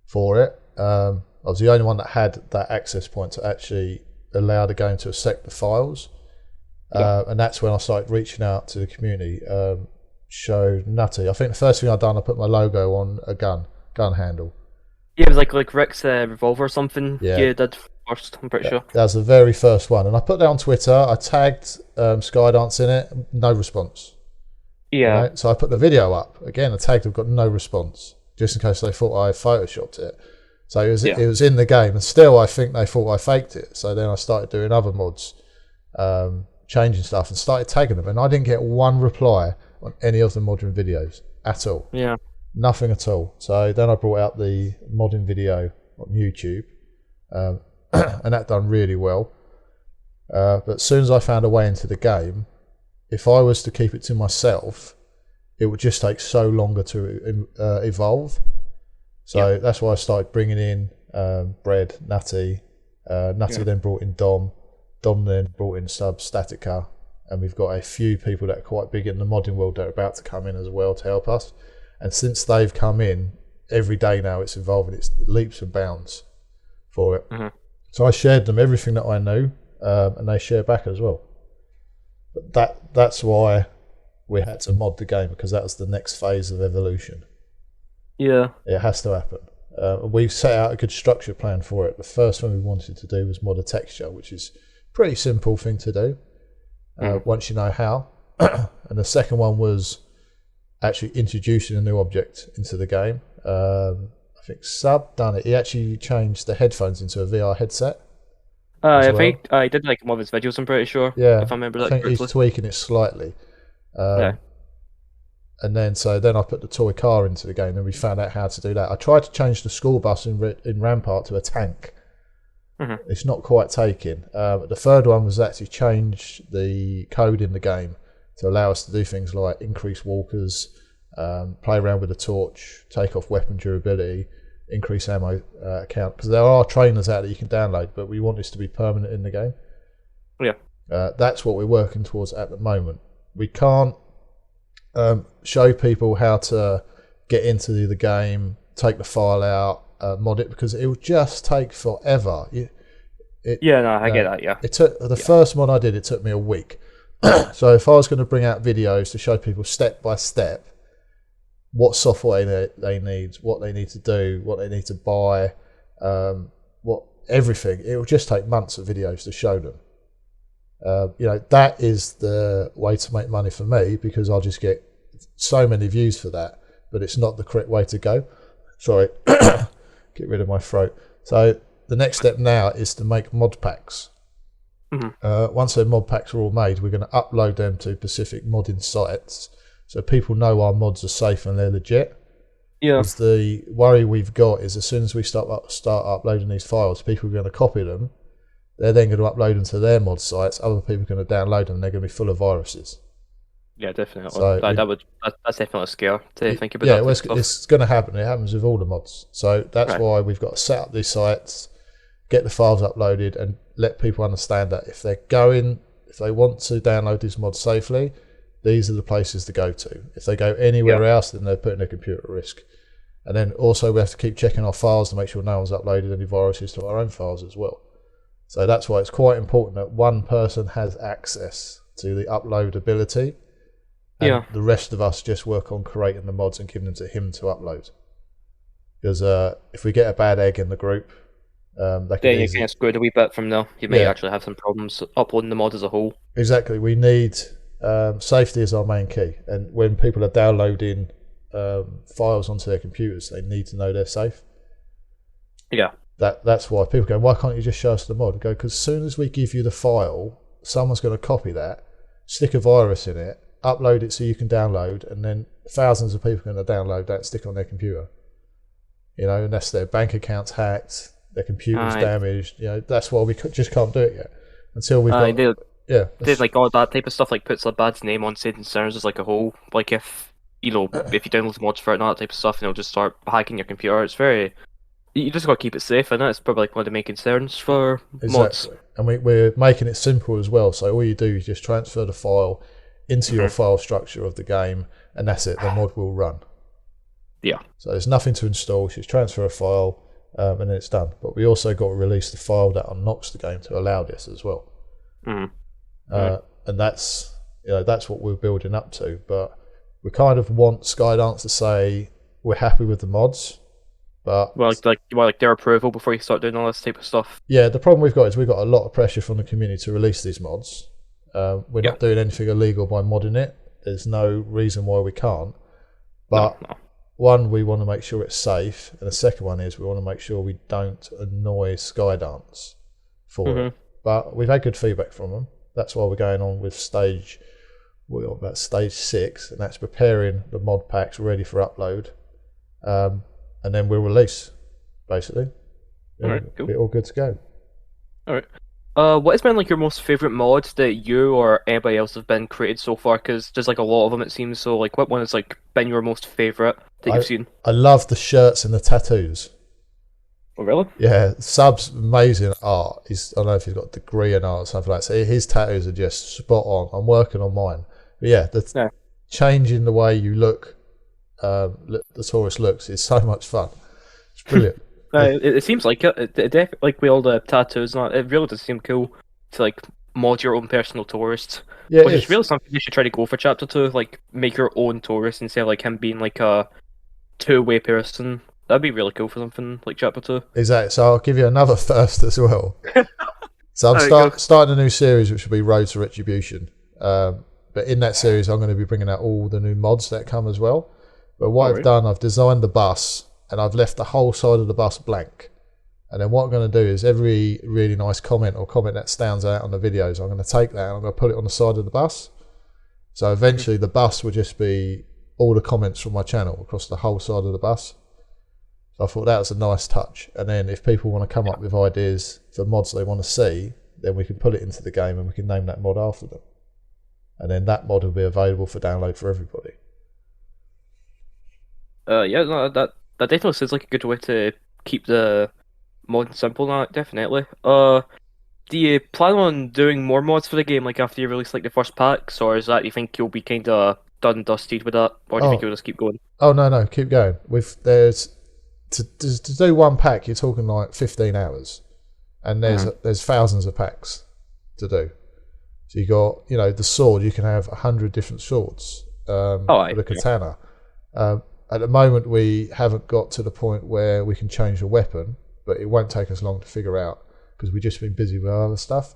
for it. I was the only one that had that access point to actually allow the game to accept the files. Yeah. And that's when I started reaching out to the community. Showed Nutty. I think the first thing I'd done, I put my logo on a gun handle. Yeah, it was like Rick's revolver or something. Yeah, You did first. I'm pretty sure. that was the very first one. And I put that on Twitter. I tagged Skydance in it. No response. Yeah. So I put the video up. Again, I tagged them, got no response. Just in case they thought I photoshopped it. So Yeah. it was in the game. And still, I think they thought I faked it. So then I started doing other mods, changing stuff, and started tagging them. And I didn't get one reply on any of the modding videos at all. Yeah. Nothing at all. So then I brought out the modding video on YouTube, and that done really well. But as soon as I found a way into the game, if I was to keep it to myself, it would just take so longer to evolve. So that's why I started bringing in Bread, Nutty. Nutty then brought in Dom. Dom then brought in Statica. And we've got a few people that are quite big in the modding world that are about to come in as well to help us. And since they've come in, every day now it's evolving. It's leaps and bounds for it. So I shared them everything that I knew, and they share back as well. But that's why we had to mod the game, because that was the next phase of evolution. Yeah. It has to happen. We set out a good structure plan for it. The first thing we wanted to do was mod a texture, which is a pretty simple thing to do once you know how. And the second one was actually introducing a new object into the game. I think Sub done it. He actually changed the headphones into a VR headset. I did like one of his videos, I'm pretty sure. Yeah, If I remember I that think correctly. he's tweaking it slightly. Yeah. And then I put the toy car into the game, and we found out how to do that. I tried to change the school bus in Rampart to a tank. It's not quite taking. The third one was actually change the code in the game to allow us to do things like increase walkers, play around with the torch, take off weapon durability, increase ammo count. Because there are trainers out that you can download, but we want this to be permanent in the game. Yeah. That's what we're working towards at the moment. We can't show people how to get into the game, take the file out, mod it, because it will just take forever. I get that. Yeah. It took the first mod I did. It took me a week. So if I was going to bring out videos to show people step by step what software they need, what they need to do, what they need to buy, everything, it will just take months of videos to show them. That is the way to make money for me, because I'll just get so many views for that, but it's not the correct way to go. Sorry, get rid of my throat. So the next step now is to make mod packs. Once the mod packs are all made, we're going to upload them to specific modding sites so people know our mods are safe and they're legit. Yeah. Because the worry we've got is as soon as we start uploading these files, people are going to copy them. They're then going to upload them to their mod sites. Other people are going to download them, and they're going to be full of viruses. Yeah, definitely. So That's definitely a scare to think about. Yeah, it's going to happen. It happens with all the mods. So that's why we've got to set up these sites, get the files uploaded, and let people understand that if they want to download these mods safely, these are the places to go to. If they go anywhere else, then they're putting their computer at risk. And then also we have to keep checking our files to make sure no one's uploaded any viruses to our own files as well. So that's why it's quite important that one person has access to the upload ability, and the rest of us just work on creating the mods and giving them to him to upload. Because if we get a bad egg in the group, they can you can screw it a wee bit from there. You may actually have some problems uploading the mod as a whole. Exactly. We need safety as our main key, and when people are downloading files onto their computers, they need to know they're safe. Yeah. That's why people go, why can't you just show us the mod? I go, because as soon as we give you the file, someone's going to copy that, stick a virus in it, upload it so you can download, and then thousands of people are going to download that and stick it on their computer. Unless their bank account's hacked, their computer's damaged. That's why we just can't do it yet until we've got. There's like all that type of stuff, like puts a bad name on Satan Centers as like a whole. Like if you download the mods for it and all that type of stuff, and it'll just start hacking your computer. It's very. You just got to keep it safe, and that's probably like one of the main concerns for mods. And we're making it simple as well. So all you do is just transfer the file into your file structure of the game, and that's it. The mod will run. Yeah. So there's nothing to install. Just transfer a file, and then it's done. But we also got to release the file that unlocks the game to allow this as well. And that's what we're building up to. But we kind of want Skydance to say we're happy with the mods. But you want their approval before you start doing all this type of stuff. Yeah, the problem we've got is we've got a lot of pressure from the community to release these mods. We're not doing anything illegal by modding it. There's no reason why we can't. But one, we want to make sure it's safe, and the second one is we want to make sure we don't annoy Skydance for it. But we've had good feedback from them. That's why we're going on with stage 6, and that's preparing the mod packs ready for upload. And then we'll release, basically. All right, cool. Be all good to go. All right. What has been like your most favorite mod that you or anybody else have been created so far? Because there's like a lot of them it seems. So like, what one has like been your most favorite that I you've seen? I love the shirts and the tattoos. Oh really? Yeah, Sub's amazing art. I don't know if he's got a degree in art or something like that. So his tattoos are just spot on. I'm working on mine. But yeah, Yeah. changing the way you look, the Taurus looks is so much fun. It's brilliant. It seems like like with all the tattoos and all, it really does seem cool to like mod your own personal tourist, Yeah, it which is is. really something you should try to go for chapter two. Like make your own tourist instead of like him being like a two-way person. That'd be really cool for something like chapter two. Exactly. So I'll give you another first as well. So I'm There you go. starting a new series, which will be Road to Retribution. But in that series, I'm going to be bringing out all the new mods that come as well. But what All I've right. done, I've designed the bus and I've left the whole side of the bus blank. And then what I'm going to do is every really nice comment or comment that stands out on the videos, I'm going to take that and I'm going to put it on the side of the bus. So Mhm. eventually the bus will just be all the comments from my channel across the whole side of the bus. So I thought that was a nice touch. And then if people want to come Yeah. up with ideas for mods they want to see, then we can put it into the game and we can name that mod after them. And then that mod will be available for download for everybody. Yeah. No, that definitely sounds like a good way to keep the mod simple. Now, definitely. Do you plan on doing more mods for the game, like after you release like the first packs, or is that you think you'll be kind of done and dusted with that, or do you think Oh, you'll just keep going? oh no, keep going. There's to do one pack, you're talking like 15 hours, and Mm. there's thousands of packs to do. So you got the sword. You can have 100 different swords Oh, for aye. the Yeah. katana. At the moment, we haven't got to the point where we can change the weapon, but it won't take us long to figure out because we've just been busy with other stuff.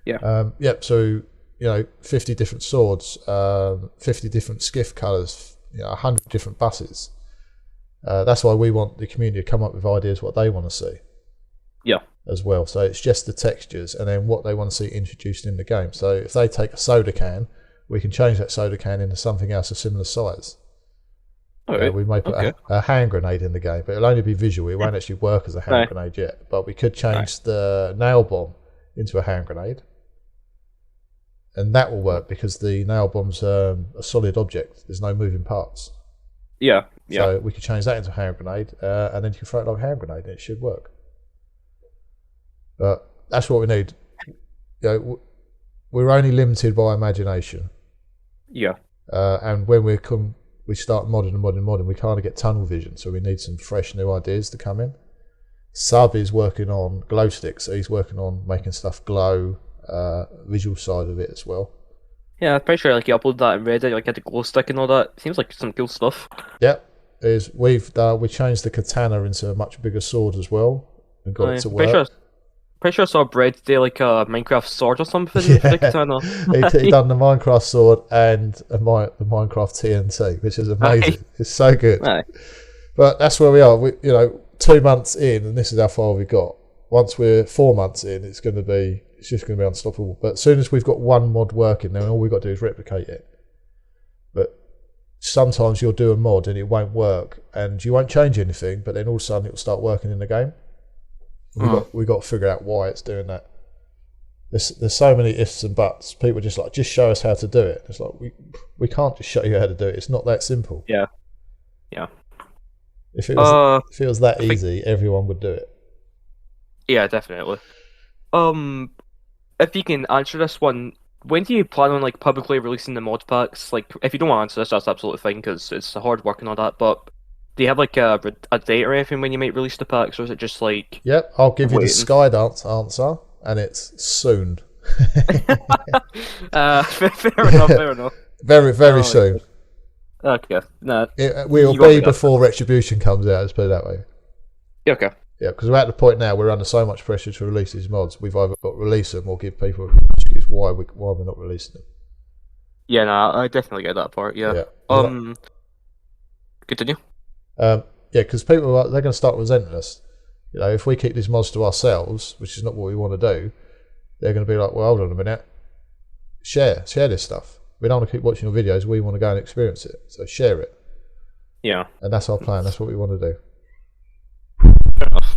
Yeah. Yep. So 50 different swords, 50 different skiff colours, 100 different buses. That's why we want the community to come up with ideas what they want to see Yeah. as well. So it's just the textures and then what they want to see introduced in the game. So if they take a soda can, we can change that soda can into something else of similar size. All right. We may put Okay. a hand grenade in the game, but it'll only be visual. It won't actually work as a hand Aye. grenade yet. But we could Aye. change the nail bomb into a hand grenade, and that will work because the nail bomb's a solid object. There's no moving parts. Yeah. Yeah. So we could change that into a hand grenade, and then you can throw it like a hand grenade, and it should work. But that's what we need. We're only limited by imagination, Yeah. and when we start modding and modding and modding, we kind of get tunnel vision. So we need some fresh new ideas to come in. Sub is working on glow sticks, so he's working on making stuff glow, visual side of it as well. Yeah. I'm pretty sure like you upload that in Reddit, like had the glow stick and all that. Seems like some cool stuff. Yep, we changed the katana into a much bigger sword as well and got it Aye. to Pretty sure. work. Pretty sure I saw Brett do like a Minecraft sword or something for the Yeah, katana. he done the Minecraft sword and the Minecraft TNT, which is Aye. amazing. It's so good. Aye. But that's where we are. 2 months in, and this is how far we got. Once we're 4 months in, it's just going to be unstoppable. But as soon as we've got one mod working, then all we've got to do is replicate it. But sometimes you'll do a mod and it won't work, and you won't change anything, but then all of a sudden it'll start working in the game. We got to figure out why it's doing that. There's so many ifs and buts. People are just show us how to do it. It's like we can't just show you how to do it. It's not that simple. Yeah. Yeah. If it was that I think easy, everyone would do it. yeah, definitely. Um, if you can answer this one, when do you plan on like publicly releasing the mod packs? Like, if you don't want to answer this, that's absolutely fine because it's hard work and all that. But do you have like a date or anything when you might release the packs, or is it just like Yep, I'll give you the waiting? Skydance answer, and it's soon. Fair enough. Fair enough. Very, very Oh, soon. okay. Nah, It will you got be me that. before Retribution comes out, let's put it that way. Yeah, okay. Yeah, because we're at the point now we're under so much pressure to release these mods. We've either got to release them or give people an excuse why we're not releasing them. Yeah, nah, I definitely get that part. Yeah. Yeah. Continue. Yeah, because people they're going to start resenting us. If we keep these mods to ourselves, which is not what we want to do, they're going to be like, well, hold on a minute, share this stuff. We don't want to keep watching your videos. We want to go and experience it. So share it, Yeah. and that's our plan. That's what we want to do. Fair enough.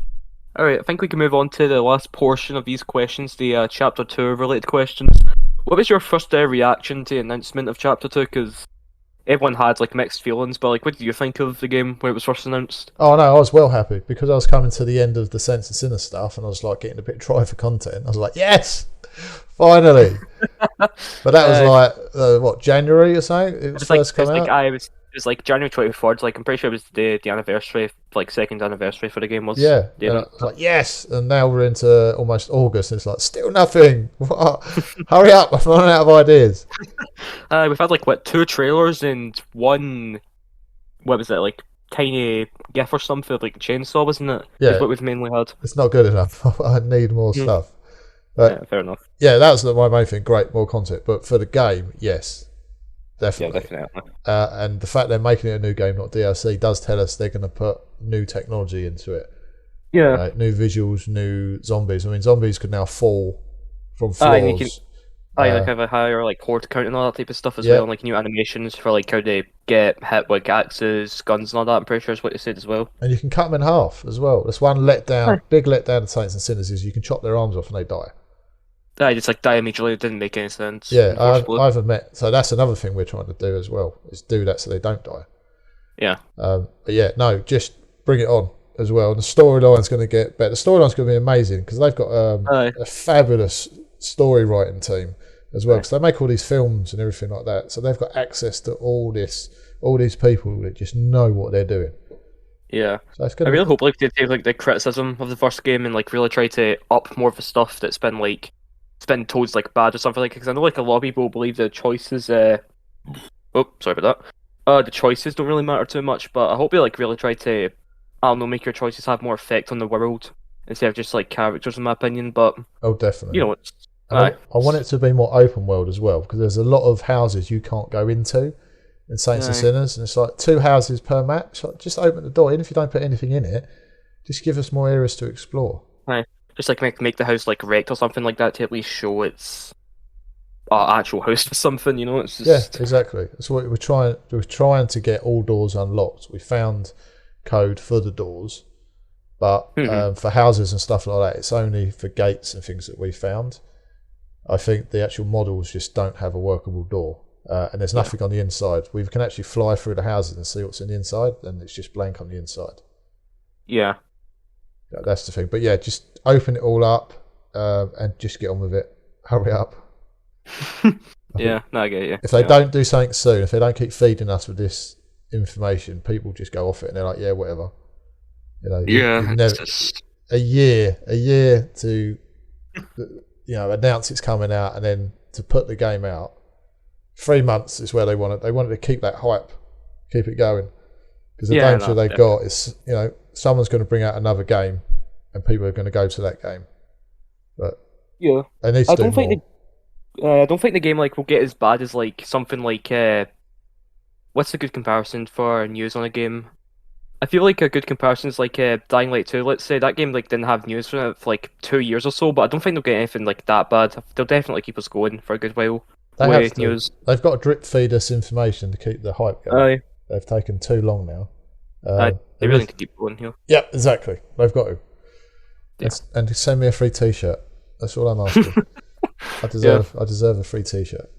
Alright, I think we can move on to the last portion of these questions, the Chapter 2 related questions. What was your first reaction to the announcement of Chapter 2? Because everyone had like mixed feelings, but like, what did you think of the game when it was first announced? Oh no, I was well happy because I was coming to the end of the Sense and Sinner stuff, and I was like getting a bit dry for content. I was like, yes, finally. But that was Uh, like what, January or something? It it was was like first come out. it was like January 24th. Like I'm pretty sure it was the anniversary, like second anniversary for the game was Yeah, the and I was announcement. like, yes. And now we're into almost August, and it's like still nothing. What? Hurry up! I'm running out of ideas. We've had like what, two trailers and one, what was it, like tiny GIF or something of like chainsaw, wasn't it? Is Yeah, what we've mainly had. it's not good enough. I need more Mhm. stuff. Yeah, But fair enough. yeah, that was my main thing. Great, more content. But for the game, yes, Yeah, definitely. definitely. And the fact they're making it a new game, not DLC, does tell us they're going to put new technology into it. Yeah. New visuals, new zombies. I mean, zombies could now fall from And you can, floors. like Uh, have a higher like horde count and all that type of stuff as well, yeah, and like new animations for like how they get hit with axes, guns, and all that. I'm pretty sure is what they said as well. and you can cut them in half as well. That's one Aye. letdown, big letdown of Saints and Sinners is you can chop their arms off and they die. I just like die immediately. It didn't make any sense Yeah, in the first place. I've admit. So that's another thing we're trying to do as well, is do that so they don't die. Yeah. But yeah, no, just bring it on as well. And the storyline's going to get better. The storyline's going to be amazing because they've got Aye. a fabulous story writing team as well. Aye. Because they make all these films and everything like that, so they've got access to all these people that just know what they're doing. Yeah. So it's I going really to. hope like they take like the criticism of the first game and like really try to up more of the stuff that's been like it's been told like bad or something like. Because I know like a lot of people believe the choices. Oh, sorry about that. The choices don't really matter too much, but I hope they like really try to, I don't know, make your choices have more effect on the world instead of just like characters, in my opinion. But Oh, you definitely. know, it's And I want it to be more open world as well because there's a lot of houses you can't go into in Saints and aye, Sinners, and it's like two houses per map. So just open the door, even if you don't put anything in it. Just give us more areas to explore. aye. Just like make the house like wrecked or something like that to at least show its actual house or something. You know, it's Yeah, just exactly. That's what we're trying. We're trying to get all doors unlocked. We found code for the doors, but Mhm. for houses and stuff like that, it's only for gates and things that we found. I think the actual models just don't have a workable door, and there's Yeah, nothing on the inside. We can actually fly through the houses and see what's in the inside, and it's just blank on the inside. yeah, Yeah, that's the thing. But yeah, just open it all up and just get on with it. Hurry up. I think yeah. No, I get you. if they Yeah, don't do something soon, if they don't keep feeding us with this information, people just go off it and they're like, yeah, whatever. You've yeah. It's never just a year to announce it's coming out and then to put the game out. 3 months is where they want it. They wanted to keep that hype, keep it going. Because the yeah, danger no, they've definitely. got is, someone's going to bring out another game and people are going to go to that game. But Yeah. they need to I do don't think more. I don't think the game like will get as bad as like something like what's a good comparison for news on a game? I feel like a good comparison is like Dying Light 2. Let's say that game like didn't have news for it for like 2 years or so, but I don't think they'll get anything like that bad. They'll definitely keep us going for a good while They have with to. news. They've got to drip feed us information to keep the hype going. Aye, They've taken too long now. aye. They They really really, need to keep going here. yeah, exactly. They've got to. Yeah. And send me a free T-shirt. That's all I'm asking. Yeah, I deserve a free T-shirt.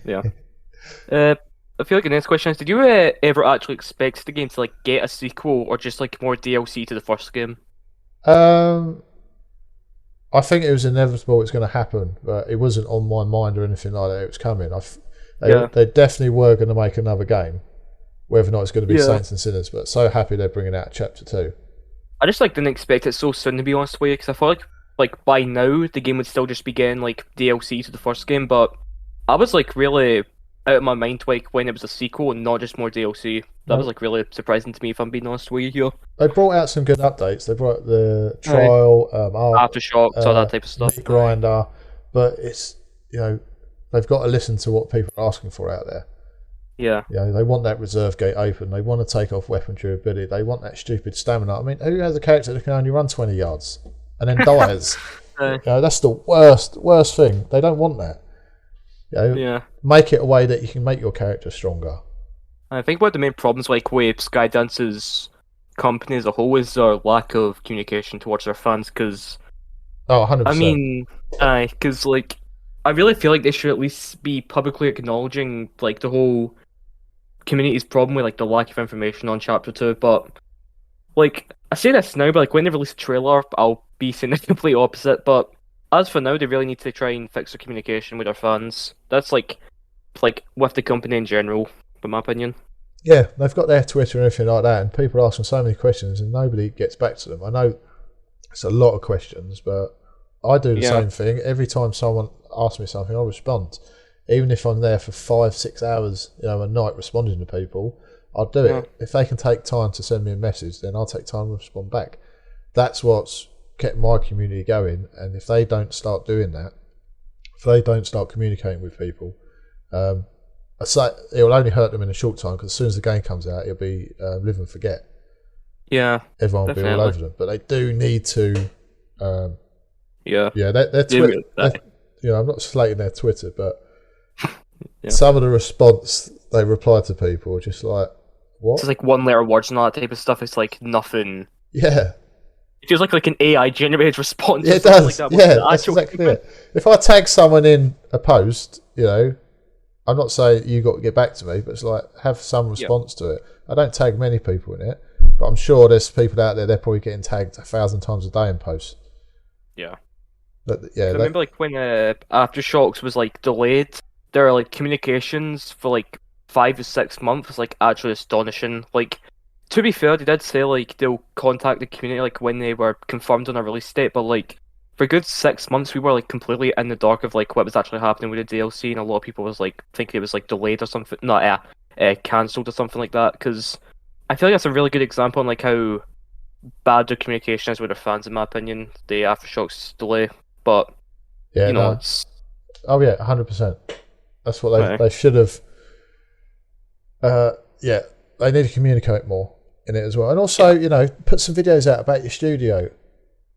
yeah. Uh, I feel like the next question is: did you ever actually expect the game to like get a sequel or just like more DLC to the first game? um, I think it was inevitable it's going to happen, but it wasn't on my mind or anything like that. It was coming. Yeah, They definitely were going to make another game, whether or not it's going to be yeah. Saints and Sinners. But so happy they're bringing out Chapter 2. I just like didn't expect it so soon to be honest with you, because I felt like by now the game would still just be getting like DLC to the first game, but I was like really out of my mind like when it was a sequel and not just more DLC. That was No, like really surprising to me if I'm being honest with you here. they brought out some good updates. They brought the Aye. trial, Aftershocks, all that type of stuff. meat Aye. grinder, but it's they've got to listen to what people are asking for out there. Yeah. They want that reserve gate open. They want to take off weapon durability. They want that stupid stamina. I mean, who has a character that can only run 20 yards and then dies? Aye. That's the worst thing. They don't want that. Yeah. Make it a way that you can make your character stronger. I think one of the main problems like with Skydance's company as a whole is their lack of communication towards their fans. Because Oh, I 100%. mean, because like I really feel like they should at least be publicly acknowledging like the whole community's problem with like the lack of information on Chapter 2. But like I say this now, but like when they release a trailer, I'll be saying the complete opposite. But as for now, they really need to try and fix their communication with their fans. That's like with the company in general, in my opinion. Yeah, they've got their Twitter and everything like that, and people ask them so many questions, and nobody gets back to them. I know it's a lot of questions, but I do the Yeah, same thing. Every time someone asks me something, I respond. Even if I'm there for 5, 6 hours, a night responding to people, I'll do yeah, it. If they can take time to send me a message, then I'll take time to respond back. That's what's kept my community going. And if they don't start doing that, if they don't start communicating with people, um, I say it'll only hurt them in a short time, because as soon as the game comes out, it'll be live and forget. yeah, Everyone will be all definitely. over them, but they do need to. Um, Yeah, yeah, their they Twitter. really, that, I'm not slating their Twitter, but yeah. some of the response they reply to people are just like, It's "What?" just like one letter words and all that type of stuff. It's like nothing. Yeah, It feels like an AI generated response yeah, or it something like does. that more than Yeah, the that's actual exactly human. it. If I tag someone in a post, I'm not saying you got to get back to me, but it's like have some Yeah, response to it. I don't tag many people in it, but I'm sure there's people out there, they're probably getting tagged 1,000 times a day in posts. yeah. But yeah, I remember like when Aftershocks was like delayed, there are like communications for like 5 to 6 months was like actually astonishing. Like to be fair, they did say like they'll contact the community like when they were confirmed on a release date, but like for a good 6 months we were like completely in the dark of like what was actually happening with the DLC, and a lot of people was like thinking it was like delayed or something, not cancelled or something like that. Because I feel like that's a really good example on like how bad their communication is with their fans, in my opinion. The Aftershocks delay, but yeah, no, it's oh yeah, 100%. That's what right. they should have. Yeah, they need to communicate more in it as well, and also Yeah. put some videos out about your studio.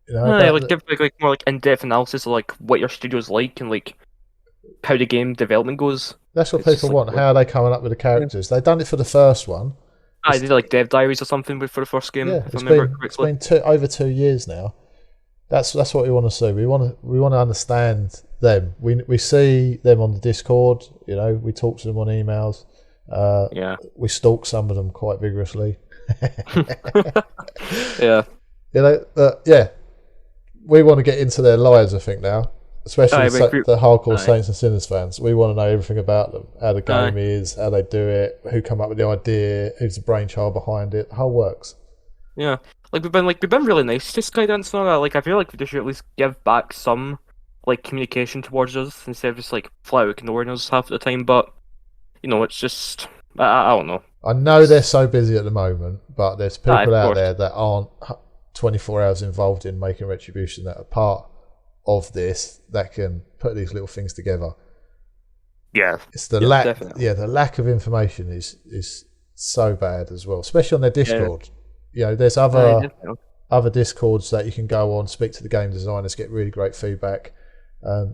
Yeah, About like give like more like in-depth analysis of like what your studio's like and like how the game development goes. that's what It's people just like want. How are they coming up with the yeah. characters? They've done it for the first one. I It's did like dev diaries or something for the first game, Yeah, if I it's remember it been it's correctly. been over 2 years now. That's what we want to see. We want to understand them. We see them on the Discord. We talk to them on emails. Uh, Yeah. we stalk some of them quite vigorously. Yeah. Yeah, we want to get into their lives. I think now, especially Aye, like, the hardcore aye. Saints and Sinners fans, we want to know everything about them: how the Aye. game is, how they do it, who come up with the idea, who's the brainchild behind it. The whole works. Yeah. Like we've been really nice to Skydance and all that. Like I feel like they should at least give back some like communication towards us instead of just like flat out ignoring us half the time. But it's just I don't know. I know they're It's so busy at the moment, but there's aye, people of out course. there that aren't 24 hours involved in making Retribution, that are part of this, that can put these little things together. Yeah. It's the Yeah, lack, definitely. yeah, the lack of information is so bad as well, especially on their Yeah. Discord. There's Aye, other definitely. other Discords that you can go on, speak to the game designers, get really great feedback.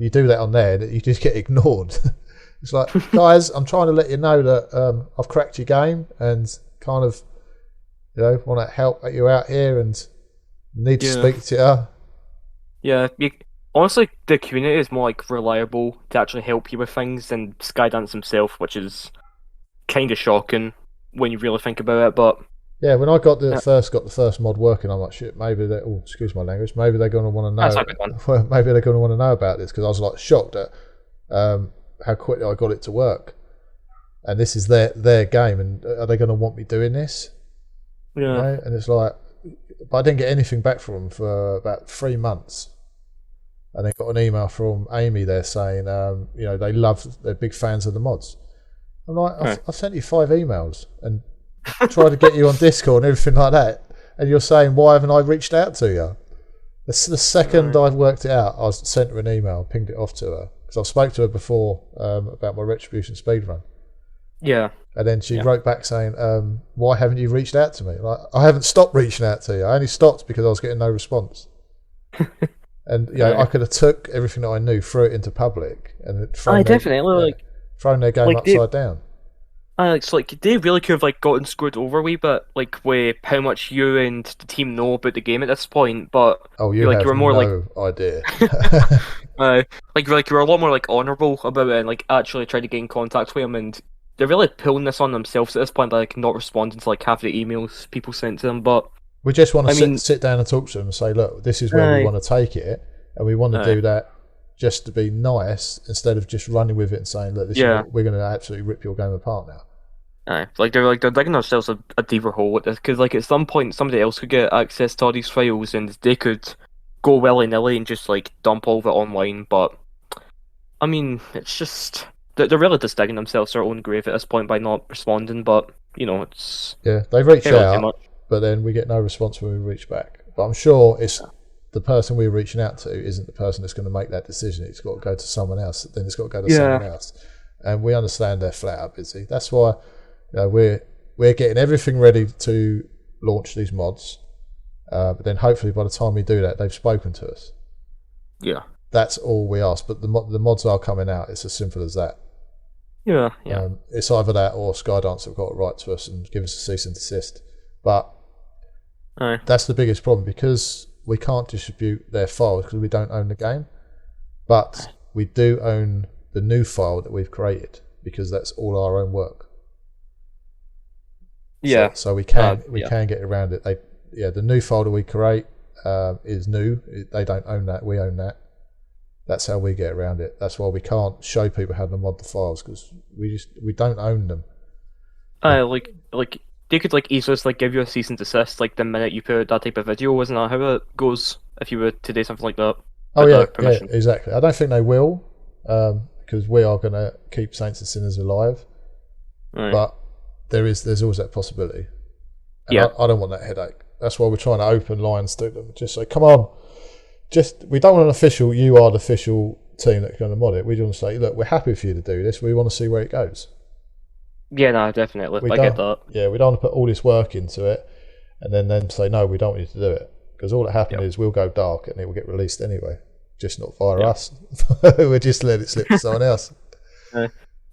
You do that on there, you just get ignored. It's like, guys, I'm trying to let you know that I've cracked your game and kind of, want to help you out here and need to Yeah. speak to you. Yeah. Honestly, the community is more like reliable to actually help you with things than Skydance himself, which is kind of shocking when you really think about it. But Yeah, when I yeah, got the first mod working, I'm like, shit, maybe they, oh, excuse my language, maybe they're going to want to that's a good know, one. well, maybe they're going to want to know about this, because I was like shocked at how quickly I got it to work. And this is their game, and are they going to want me doing this? Yeah. And it's like, but I didn't get anything back from them for about 3 months. And then got an email from Amy there saying, they're big fans of the mods. I'm like, Right. I've sent you 5 emails and tried to get you on Discord and everything like that, and you're saying, why haven't I reached out to you? The second Right. I've worked it out, I sent her an email, pinged it off to her, because I've spoke to her before about my Retribution speedrun. Yeah. And then she Yeah. wrote back saying, why haven't you reached out to me? Like, I haven't stopped reaching out to you. I only stopped because I was getting no response. And I Right. could have took everything that I knew, threw it into public, and I thrown definitely like thrown their game like they upside down. So like they really could have like gotten screwed over a wee bit, like with how much you and the team know about the game at this point. But Oh, you you have were more like, no idea. like you were a lot more like honourable about it and like actually tried to get in contact with him. And they're really pulling this on themselves at this point by like not responding to like half the emails people sent to them. But We just want to I mean, sit down and talk to them and say, look, this is where we aye, want to take it, and we want to aye, do that just to be nice instead of just running with it and saying, look, this is yeah. what we're going to absolutely rip your game apart now. Like they're digging themselves a deeper hole with this because like at some point somebody else could get access to all these files and they could go willy nilly and just like dump all of it online. But I mean, it's just they're really just digging themselves their own grave at this point by not responding. But you know, it's Yeah, they reach can't really do out, much. but then we get no response when we reach back. But I'm sure it's the person we're reaching out to isn't the person that's going to make that decision. It's got to go to someone else. Then it's got to go to someone Yeah, else, and we understand they're flat out busy. That's why we're getting everything ready to launch these mods. But then hopefully by the time we do that, they've spoken to us. yeah, That's all we ask. But the mods are coming out. It's as simple as that. yeah. It's either that or Skydance have got to write to us and give us a cease and desist. But Aye, that's the biggest problem because we can't distribute their files because we don't own the game. But we do own the new file that we've created because that's all our own work. yeah, So we can yeah. get around it. The new folder we create is new. They don't own that. We own that. That's how we get around it. That's why we can't show people how to mod the files because we don't own them. Like they could like easily just like give you a cease and desist like the minute you put that type of video. Isn't that how it goes? If you were to do something like that Oh with yeah, the yeah, permission. exactly. I don't think they will because we are going to keep Saints and Sinners alive. Aye. But there's always that possibility, and Yeah. I don't want that headache. That's why we're trying to open lines to them. Just say, come on, just we don't want an official. You are the official team that's going to mod it. We just want to say, look, we're happy for you to do this. We want to see where it goes. Yeah, no, definitely. We I get don't, that. yeah, we don't want to put all this work into it, and then say no, we don't want you to do it because all that happens Yeah. is we'll go dark and it will get released anyway, just not via Yeah. us. We'll just let it slip to someone else. Aye.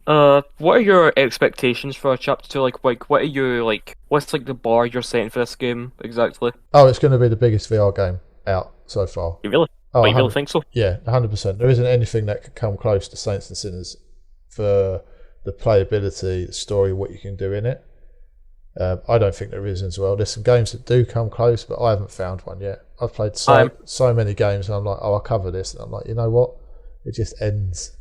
What are your expectations for chapter 2? Like, what are you like? What's like the bar you're setting for this game exactly? Oh, it's going to be the biggest VR game out so far. You really? Oh, Oh, you really 100, think so? yeah, 100%. There isn't anything that could come close to Saints and Sinners for the playability, the story, what you can do in it. I don't think there is as well. There's some games that do come close, but I haven't found one yet. I've played I'm. so many games, and I'm like, oh, I'll cover this, and I'm like, you know what? It just ends.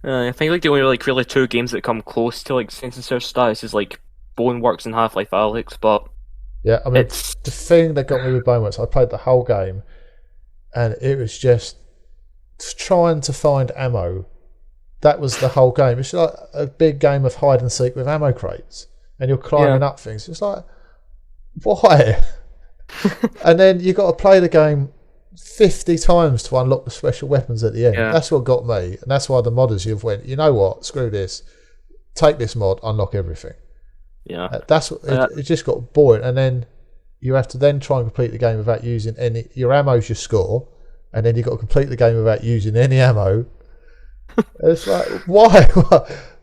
I think like the only like really two games that come close to like Sense and Search status is like Boneworks and Half-Life Alyx, but Yeah, I mean, it's the thing that got me with Boneworks, I played the whole game, and it was just trying to find ammo. That was the whole game. It's like a big game of hide and seek with ammo crates, and you're climbing up things. It's like, why? And then you got to play the game 50 times to unlock the special weapons at the end. yeah, That's what got me, and that's why the modders you've went, you know what? Screw this. Take this mod, unlock everything. yeah. That's what it just got boring, and then you have to then try and complete the game without using any. Your ammo's your score, and then you got to complete the game without using any ammo. It's like, why?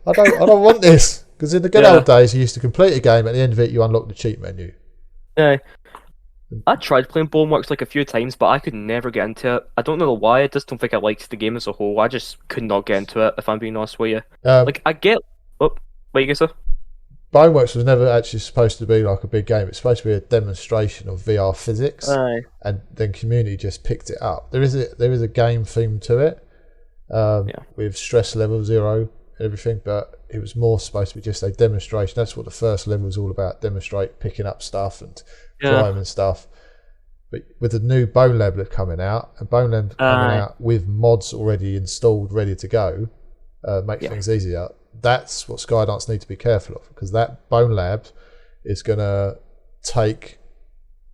I don't want this. Because in the good old days, you used to complete a game. At the end of it, you unlock the cheat menu. Yeah. I tried playing Boneworks like a few times, but I could never get into it. I don't know why. I just don't think I liked the game as a whole. I just could not get into it, if I'm being honest with you. Like, I get. Oh, what you gonna say? Boneworks was never actually supposed to be like a big game. It's supposed to be a demonstration of VR physics, Aye. and then community just picked it up. There is a game theme to it, with stress level 0 and everything, but it was more supposed to be just a demonstration. That's what the first level was all about: demonstrate picking up stuff and climbing stuff. But with the new Bone Lab coming out, and Bone Lab coming out with mods already installed, ready to go, make things easier. That's what Skydance need to be careful of, because that Bone Lab is going to take,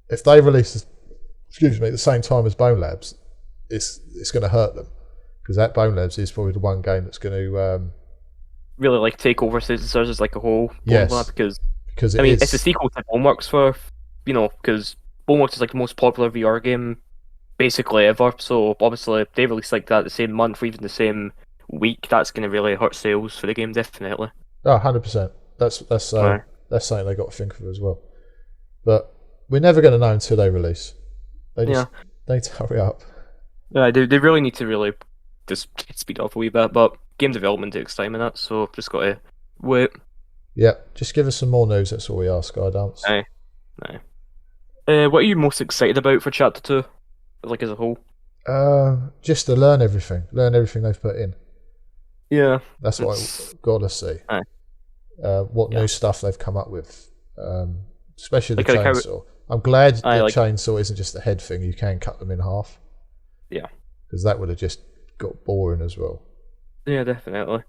if they release, at the same time as Bone Labs, it's going to hurt them, because that Bone Labs is probably the one game that's going to Really like take over Citizen as like a whole. yes, Because because I mean it's a sequel to Boneworks for because Boneworks is like the most popular VR game basically ever. So obviously if they release like that the same month or even the same week, that's gonna really hurt sales for the game definitely. Oh, 100%. Aye. that's something they got to think of as well. But we're never going to know until they release. They Yeah. just need to hurry up. Yeah, they really need to really just speed up a wee bit, but game development takes time in it, so just gotta wait. Yeah, just give us some more news. That's all we ask, Skydance. Aye, aye. What are you most excited about for Chapter 2, like as a whole? Just to learn everything they've put in. Yeah, That's what it's I've got to see. aye, What yeah. new stuff they've come up with, especially the Like how chainsaw. I'm glad I the like chainsaw isn't just a head thing. You can cut them in half yeah, because that would have just got boring as well. yeah, definitely.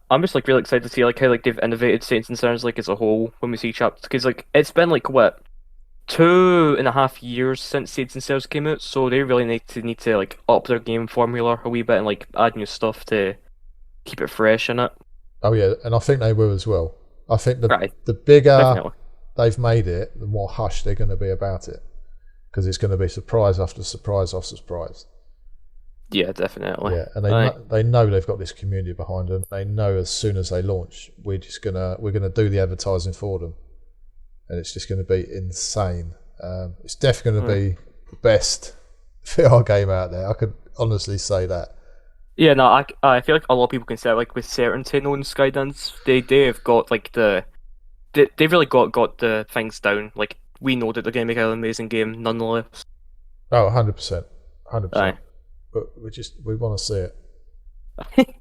I'm just like really excited to see like how like they've innovated Saints and Sinners like as a whole when we see Chapter, because like it's been like what 2.5 years since Saints and Sinners came out, so they really need to like up their game formula a wee bit and like add new stuff to keep it fresh in it. Oh yeah, and I think they will as well. I think Right, the bigger definitely. they've made it, the more hush they're going to be about it because it's going to be surprise after surprise after surprise. Yeah, definitely. Yeah, and Aye. they know they've got this community behind them. They know as soon as they launch, we're gonna do the advertising for them, and it's just going to be insane. It's definitely going to Aye. be the best VR game out there. I could honestly say that. Yeah, no, I feel like a lot of people can say like with certainty knowing Skydance, they've got like they've really got the things down. Like we know that they're gonna make an amazing game nonetheless. Oh, 100%, 100%. Aye. But we want to see it.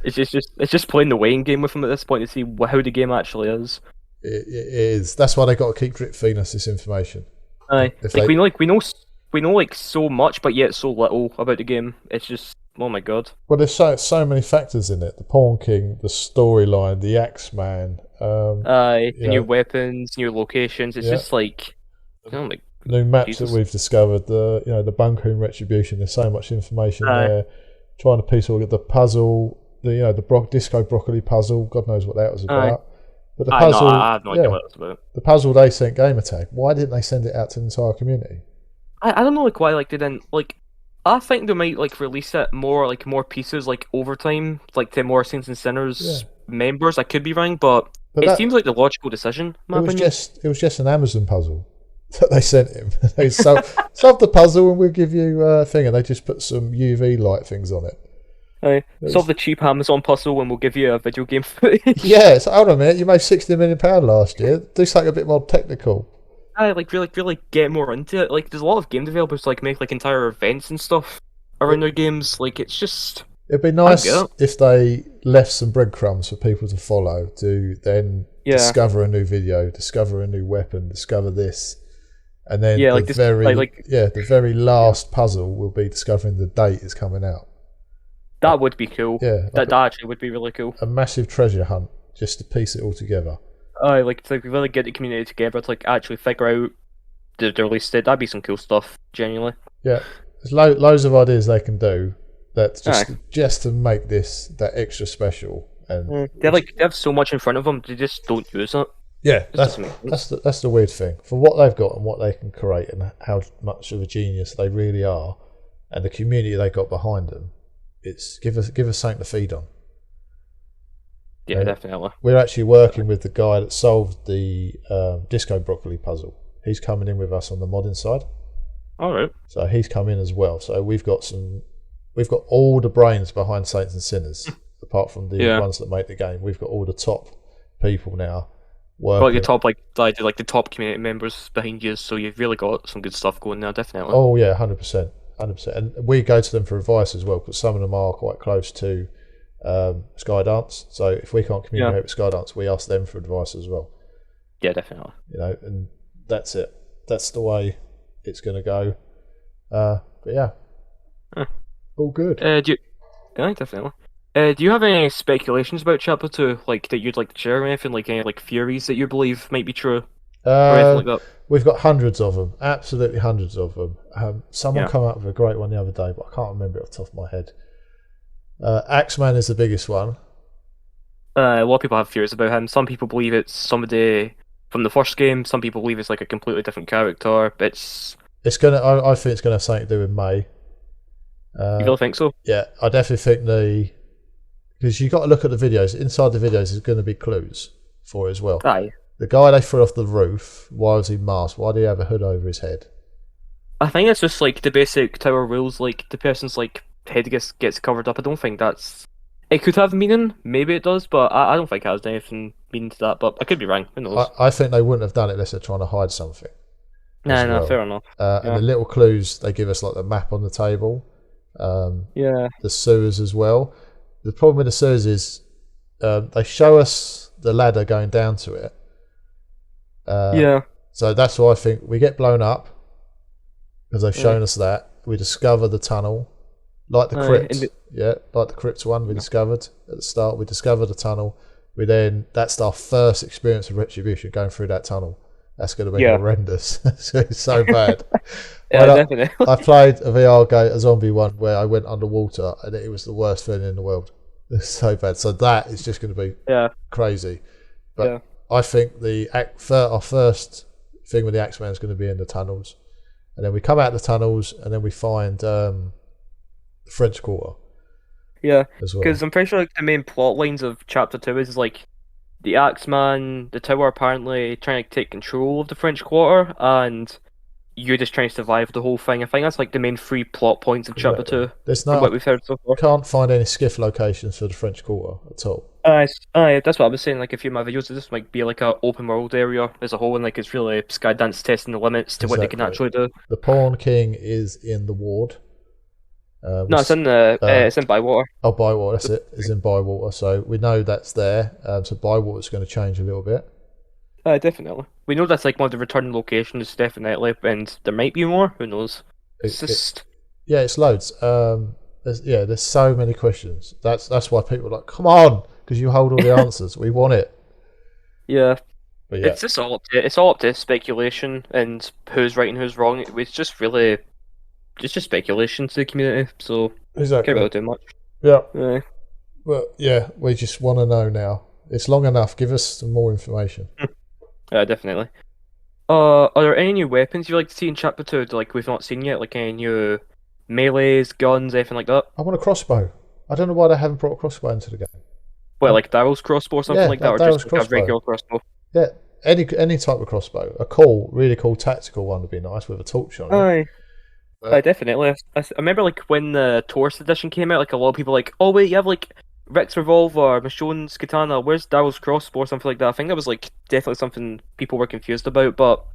It's just playing the waiting game with them at this point to see how the game actually is. It is. That's why they got to keep drip feeding us this information. Aye, If like they, we know like so much, but yet so little about the game. It's just oh my god. well, there's so many factors in it: the Pawn King, the storyline, the Axeman. Aye, You the new know, weapons, new locations. It's yeah, just like oh my new maps that Jesus. we've discovered. The bunker and retribution. There's so much information Aye, there. Trying to piece all the puzzle. Disco broccoli puzzle. God knows what that was aye. about. But the I know. I puzzle, have no idea yeah, what it's about. the puzzle they sent Gamertag. Why didn't they send it out to the entire community? I don't know like why like they didn't like. I think they might like release it more pieces like over time, like to more Saints and Yeah, Sinners members. I could be wrong, but but it that seems like the logical decision, in my opinion. it was just an Amazon puzzle that they sent him. They solve the puzzle and we'll give you a thing, and they just put some UV light things on it. Aye. It Solve was, the cheap Amazon puzzle and we'll give you a video game footage. yeah, so hold on a minute. You made £60 million last year. Do something a bit more technical. I like really get more into it. Like there's a lot of game developers like make like entire events and stuff around their games. Like it's just It'd be I get nice it. if they left some breadcrumbs for people to follow to then Yeah. discover a new video, discover a new weapon, discover this, and then Yeah, like this the very last puzzle will be discovering the date is coming out. that would be cool. Yeah, like That actually would be really cool. a massive treasure hunt just to piece it all together. I like to like really get the community together to like actually figure out the release date. That'd be some cool stuff, genuinely. Yeah, there's loads of ideas they can do. That's Aye. just to make this that extra special. And They have so much in front of them, they just don't use it. yeah, It doesn't make sense. that's the weird thing for what they've got and what they can create and how much of a genius they really are, and the community they got behind them. It's give us something to feed on. Yeah, definitely. We're actually working with the guy that solved the disco broccoli puzzle. He's coming in with us on the modding side, All right. so he's come in as well. So we've got all the brains behind Saints and Sinners, apart from the Yeah. ones that make the game. We've got all the top people now Got like working. the top like the top community members behind you, so you've really got some good stuff going there, definitely. Oh yeah, 100%, 100%. And we go to them for advice as well because some of them are quite close to Skydance. So if we can't communicate with Skydance, we ask them for advice as well. Yeah, definitely. And that's it. That's the way it's going to go. But yeah, Huh. all good. Yeah, definitely. Do you have any speculations about Chapter 2, like that you'd like to share or anything, like any like theories that you believe might be true or anything like that? We've got hundreds of them, absolutely hundreds of them. Someone Yeah. come up with a great one the other day, but I can't remember it off the top of my head. Axeman is the biggest one. A lot of people have theories about him. Some people believe it's somebody from the first game. Some people believe it's like a completely different character. It's I think it's gonna have something to do with May. you really think so? Yeah, I definitely think because you got to look at the videos. Inside the videos is going to be clues for it as well. Aye. The guy they threw off the roof, why was he masked? Why did he have a hood over his head? I think it's just like the basic tower rules, like the person's like head gets covered up. I don't think that's. It could have meaning, maybe it does, but I don't think it has anything meaning to that. But I could be wrong. Who knows? I think they wouldn't have done it unless they're trying to hide something as Nah, nah, well. fair enough. And Yeah, the little clues they give us, like the map on the table, yeah, the sewers as well. The problem with the sewers is they show us the ladder going down to it. yeah. So that's why I think we get blown up because they've Aye, shown us that. We discover the tunnel, like the aye, and crypt. Yeah, like the crypt one we discovered at the start. We discover the tunnel. That's our first experience of retribution going through that tunnel. That's going to be yeah, horrendous. It's so bad. yeah, When definitely. I played a VR game, a zombie one, where I went underwater, and it was the worst feeling in the world. It's so bad. So that is just going to be Yeah, crazy. yeah, But I think our first thing with the Axeman is going to be in the tunnels, and then we come out the tunnels, and then we find the French Quarter yeah. as Because well. I'm pretty sure like the main plot lines of chapter two is like the Axeman, the tower apparently trying to take control of the French Quarter, and you just trying to survive the whole thing. I think that's like the main three plot points of chapter Exactly. two, There's from no, what we've heard so far. can't find any skiff locations for the French Quarter at all. Aye, that's what I was saying. Like a few of my videos, this might be like a open world area as a whole, and like it's really Skydance testing the limits to what they can Exactly. actually do. The Pawn King is in the ward. No, Which it's in Bywater. oh, Bywater, that's it. Is in Bywater, so we know that's there. So Bywater's going to change a little bit. Definitely. We know that's like one of the return locations, definitely, and there might be more. Who knows? It's It, just yeah, it's loads. There's so many questions. That's why people are like, come on, because you hold all the answers. We want it. yeah. But yeah, It's just all up to speculation and who's right and who's wrong. It's just really it's just speculation to the community, so can't exactly. really do much. Yeah, Uh, but yeah, we just want to know now. It's long enough. Give us some more information. yeah, definitely. Are there any new weapons you'd like to see in Chapter 2 that like we've not seen yet? Like any new melees, guns, anything like that? I want a crossbow. I don't know why they haven't brought a crossbow into the game. Well, Um, like Daryl's crossbow or something yeah, like that, that or just Daryl's like a crossbow. regular crossbow? Yeah, any type of crossbow. A cool, really cool tactical one would be nice with a torch on it. Aye. But Definitely. I remember like when the Taurus edition came out, like a lot of people were like, oh wait, you have like Rick's revolver, or Michonne's katana, where's Daryl's crossbow or something like that. I think that was like definitely something people were confused about, but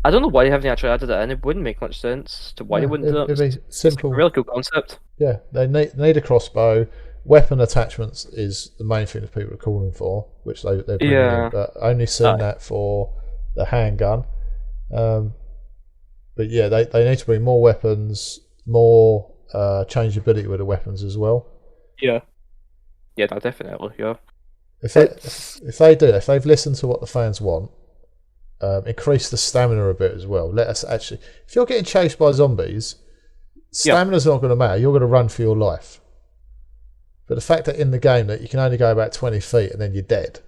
I don't know why they haven't actually added it in. It wouldn't make much sense to why they no, wouldn't do it. it'd be It's like a simple. really cool concept. Yeah, they need a crossbow. Weapon attachments is the main thing that people are calling for, which they're bringing in. Yeah. But only seen Aye. that for the handgun. Um, but yeah, they need to bring more weapons, more changeability with the weapons as well. Yeah. Yeah, no, definitely, yeah. If they It's if they do, if they've listened to what the fans want, increase the stamina a bit as well. Let us actually, if you're getting chased by zombies, yeah. stamina's not going to matter. You're going to run for your life. But the fact that in the game that you can only go about 20 feet and then you're dead.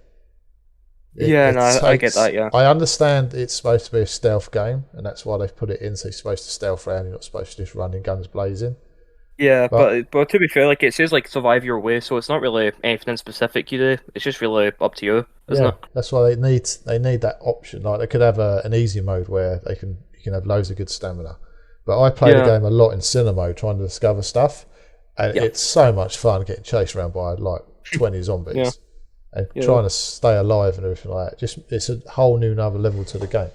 Yeah, It no, I get takes. that, yeah. I understand it's supposed to be a stealth game, and that's why they've put it in. So you're supposed to stealth around. You're not supposed to just run in guns blazing. Yeah, But but to be fair, like it says like survive your way, so it's not really anything specific you do. It's just really up to you, isn't yeah, it? that's why they need that option. Like they could have an easy mode where you can have loads of good stamina. But I play the Yeah. game a lot in cinema mode, trying to discover stuff, and Yeah. it's so much fun getting chased around by like 20 Yeah. zombies and Yeah. trying to stay alive and everything like that. Just it's a whole new another level to the game.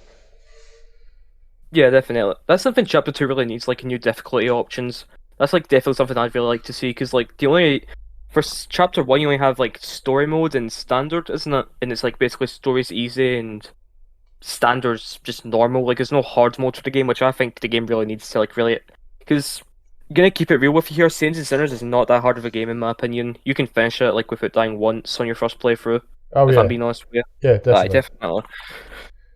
Yeah, definitely. That's something Chapter 2 really needs, like new difficulty options. That's like definitely something I'd really like to see, because like the only for Chapter 1 you only have like story mode and standard, isn't it? And it's like basically story's easy and standards just normal. Like there's no hard mode for the game, which I think the game really needs to like really, because gonna keep it real with you here, Saints and Sinners is not that hard of a game in my opinion. You can finish it like without dying once on your first playthrough, Oh if I'm yeah, being honest with you. yeah, Aye, definitely. definitely.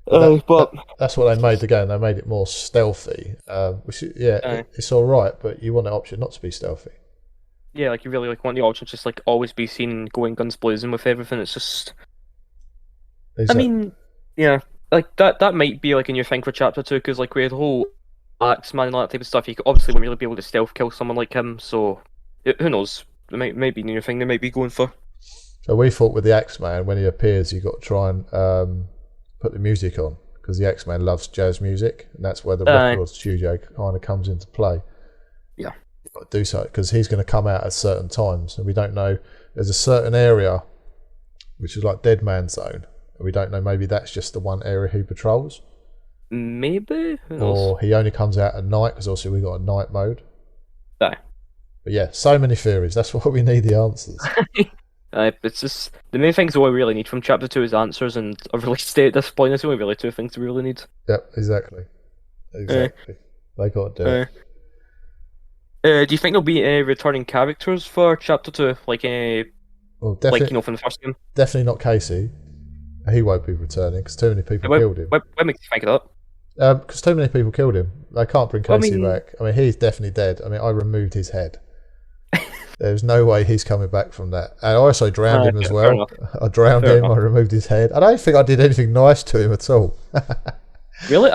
But But that's what they made the game. They made it more stealthy, yeah, aye. it's all right. But you want the option not to be stealthy. Yeah, like you really like want the option to just like always be seen and going guns blazing with everything. It's just, I Exactly. mean, yeah, like that might be like a new thing for Chapter 2, because like with the whole Axeman and all that type of stuff, you could obviously won't really be able to stealth kill someone like him. So who knows? It might be a new thing they might be going for. So we thought with the Axeman, when he appears, you got to try and put the music on because the Axeman loves jazz music, and that's where the Uh, record studio kind of comes into play. yeah. You've got to do so because he's going to come out at certain times, and we don't know. There's a certain area which is like Dead Man's Zone, and we don't know. Maybe that's just the one area he patrols, Maybe? Who knows? or he only comes out at night because obviously we got a night mode. Aye. But yeah, so many theories. That's why we need the answers. It's just the main things all we really need from chapter 2 is answers and a release date at this point. That's only really two things we really need. Yep, exactly. Uh, Exactly. They got to do uh, it. do you think there'll be any returning characters for chapter 2? Like Well, like definitely, from the first game? definitely not Casey. He won't be returning because too many people What, killed him. what makes you think of Because too many people killed him. They can't bring that? I Casey mean, back. I mean, he's definitely dead. I mean, I removed his head. There's no way he's coming back from that. And I also drowned him as fair well. enough. I drowned Fair him. enough. I removed his head. I don't think I did anything nice to him at all. Really?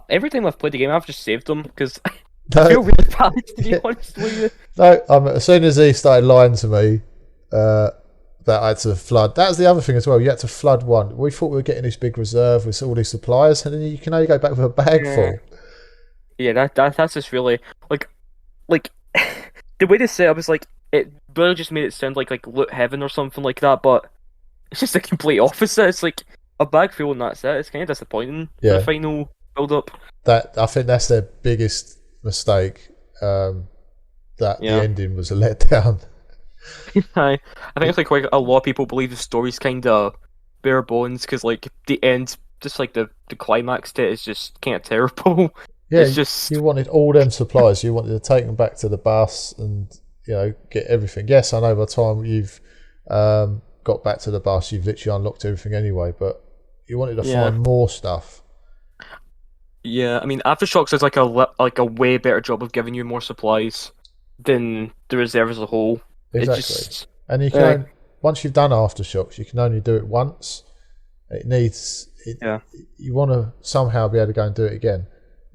Every time I've played the game, I've just saved them because I No, feel really bad to be yeah. honest with you. No. As soon as he started lying to me, that I had to flood. That was the other thing as well. You had to flood one. We thought we were getting this big reserve with all these suppliers, and then you can only go back with a bag Yeah, full. yeah. That's just really like the way they set up is like it really just made it sound like loot heaven or something like that, but it's just the complete opposite. It's like a bag full and that's it. It's kind of disappointing for the Yeah, final build up. that I think that's their biggest mistake. That the Yeah. ending was a letdown. I think it's like quite a lot of people believe the story's kind of bare bones because like the end, just like the climax to it is just kind of terrible. It's Yeah, just you wanted all them supplies. You wanted to take them back to the bus and get everything. Yes, I know by the time you've got back to the bus, you've literally unlocked everything anyway. But you wanted to yeah, find more stuff. yeah. I mean, Aftershocks does like a way better job of giving you more supplies than the reserve as a whole. It Exactly. just And you can uh, once you've done aftershocks, you can only do it once. It needs it. yeah, You want to somehow be able to go and do it again.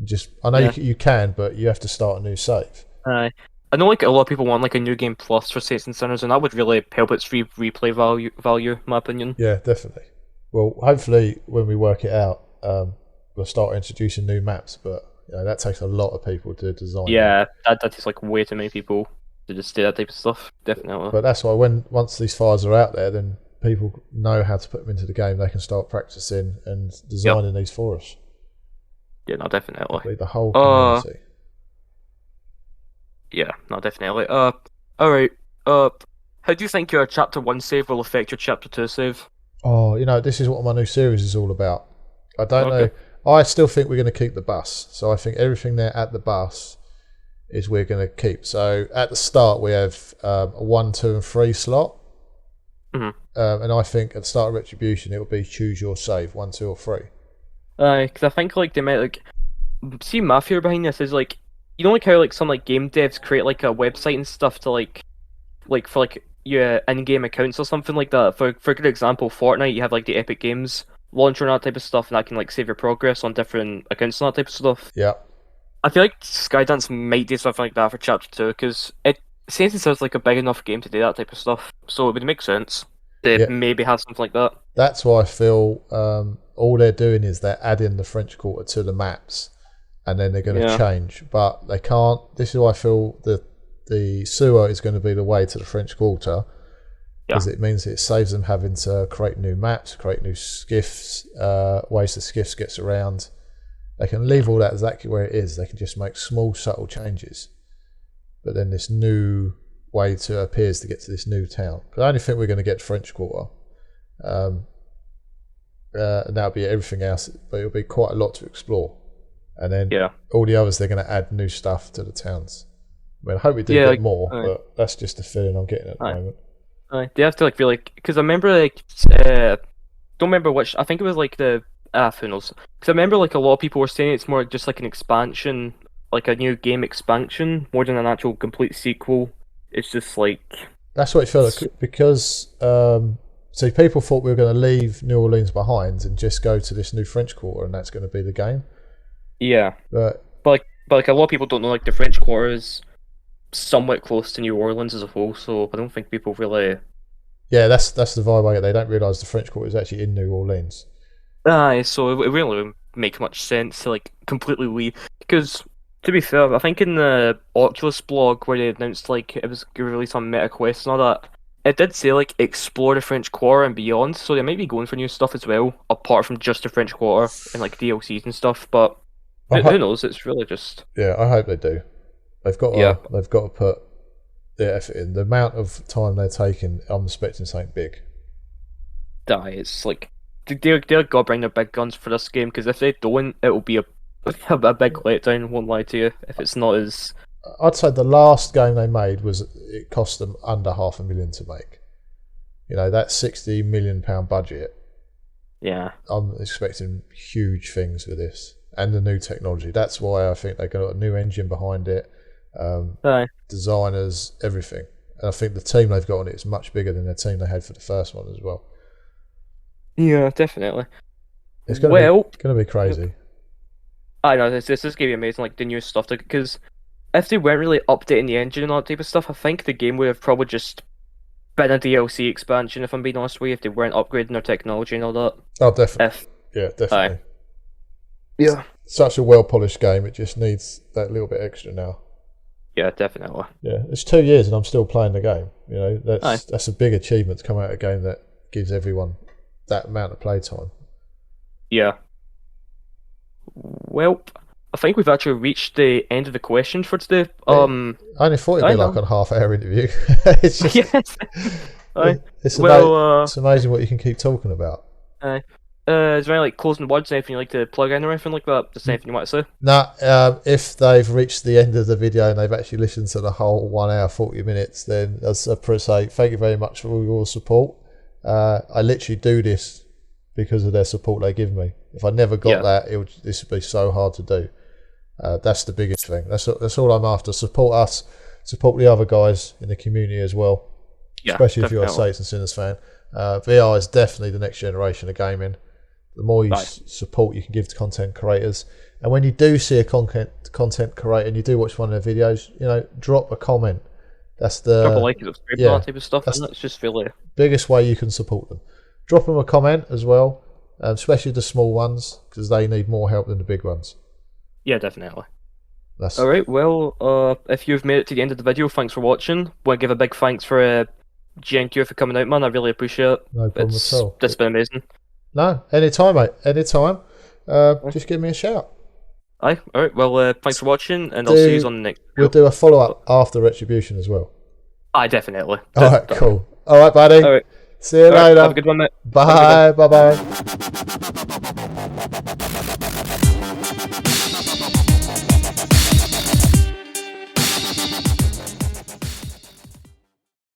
Just I know yeah. you can, but you have to start a new save. I know like a lot of people want like a new game plus for Saints and Sinners, and that would really help its replay value, in my opinion. Yeah, definitely. Well, hopefully when we work it out, we'll start introducing new maps. But that takes a lot of people to design. Yeah, that takes like way too many people to just do that type of stuff. Definitely. But that's why once these files are out there, then people know how to put them into the game. They can start practicing and designing these for us. Yeah, no, definitely. Be the whole Uh, community. yeah, no, definitely. All right. How do you think your chapter 1 save will affect your chapter 2 save? Oh, this is what my new series is all about. I don't know. Okay. I still think we're going to keep the bus. So I think everything there at the bus is we're going to keep. So at the start we have a 1, 2, and 3 slot. Mhm. And I think at the start of Retribution it will be choose your save 1, 2, or 3. Because I think like they might like see my fear behind this is like like how like some like game devs create like a website and stuff to like for like your in-game accounts or something like that. For a good example, Fortnite, you have like the Epic Games launcher and that type of stuff, and that can like save your progress on different accounts and that type of stuff. Yeah. I feel like Skydance might do something like that for Chapter 2 because it since it sounds like a big enough game to do that type of stuff, so it would make sense to Yeah. maybe have something like that. That's why I feel all they're doing is they're adding the French Quarter to the maps, and then they're going to Yeah. change. But they can't. This is why I feel that the sewer is going to be the way to the French Quarter, because it means it saves them having to create new maps, create new skiffs, ways the skiffs gets around. They can leave all that exactly where it is. They can just make small, subtle changes. But then this new way to appears to get to this new town. But I only think we're going to get French Quarter. And that'll be everything else, but it'll be quite a lot to explore. And then all the others, they're going to add new stuff to the towns. I mean, I hope we do get more, but that's just the feeling I'm getting at the moment. They have to like really because I remember like don't remember which I think it was like the who knows because I remember like a lot of people were saying it's more just like an expansion, like a new game expansion more than an actual complete sequel. It's just like that's what it felt like because so people thought we were going to leave New Orleans behind and just go to this new French Quarter, and that's going to be the game. Yeah, but like a lot of people don't know like the French Quarter is somewhat close to New Orleans as a whole, so I don't think people really Yeah, that's the vibe I get. They don't realise the French Quarter is actually in New Orleans. Aye, so it really wouldn't make much sense to like completely leave. Because to be fair, I think in the Oculus blog where they announced like it was going to release on MetaQuest and all that, it did say like explore the French Quarter and beyond. So they might be going for new stuff as well, apart from just the French Quarter and like DLCs and stuff. But I who ho- knows? It's really just yeah, I hope they do. yeah. They've got to put the effort in. The amount of time they're taking, I'm expecting something big. Die. It's like they're gotta bring their big guns for this game because if they don't, it will be a big letdown. Won't lie to you if it's not as I'd say the last game they made was it cost them under $500,000 to make. You know, that £60 million budget. yeah. I'm expecting huge things with this and the new technology. That's why I think they've got a new engine behind it, Aye. designers, everything. And I think the team they've got on it is much bigger than the team they had for the first one as well. Yeah, definitely. It's Well, going to be crazy. I know this is gonna be amazing. Like the new stuff, because if they weren't really updating the engine and all that type of stuff, I think the game would have probably just been a DLC expansion. If I'm being honest with you, if they weren't upgrading their technology and all that. Oh, definitely. If Yeah, aye, definitely. yeah, Such a well polished game. It just needs that little bit extra now. yeah, definitely. Yeah, it's 2 years and I'm still playing the game. You know, Aye, that's a big achievement to come out of a game that gives everyone that amount of playtime. yeah. Well, I think we've actually reached the end of the questions for today. I only thought it'd be I like know. a half-hour interview. It's just, Yes. Aye. it's Well, it's amazing what you can keep talking about. aye. Is there any like closing words, anything you like to plug in or anything like that? Just anything you want to say? Now, if they've reached the end of the video and they've actually listened to the whole 1 hour 40 minutes, then as I say, thank you very much for all your support. I literally do this because of their support they give me. If I never got Yeah. that, this would be so hard to do. That's the biggest thing. That's all I'm after. Support us, support the other guys in the community as well. Yeah, Especially if you're a definitely. Saints and Sinners fan. VR is definitely the next generation of gaming. The more you Right. support you can give to content creators, and when you do see a content creator and you do watch one of their videos, you know, drop a comment. That's Drop a the like, subscribe, and all yeah, that type of stuff, that's and the it's just really biggest way you can support them. Drop them a comment as well, especially the small ones because they need more help than the big ones. yeah, definitely. That's All right, well, if you've made it to the end of the video, thanks for watching. Want to give a big thanks for GNQ for coming out, man. I really appreciate it. no problem at all. It's been amazing. No, anytime, mate. Anytime. Just give me a shout. Aye, all right. Well, thanks for watching, and I'll see you on the next. We'll do a follow up after Retribution as well. Aye, definitely. All right, cool. All right, buddy. All right. See you All right, later. have a good one, mate. Bye. Bye. Bye.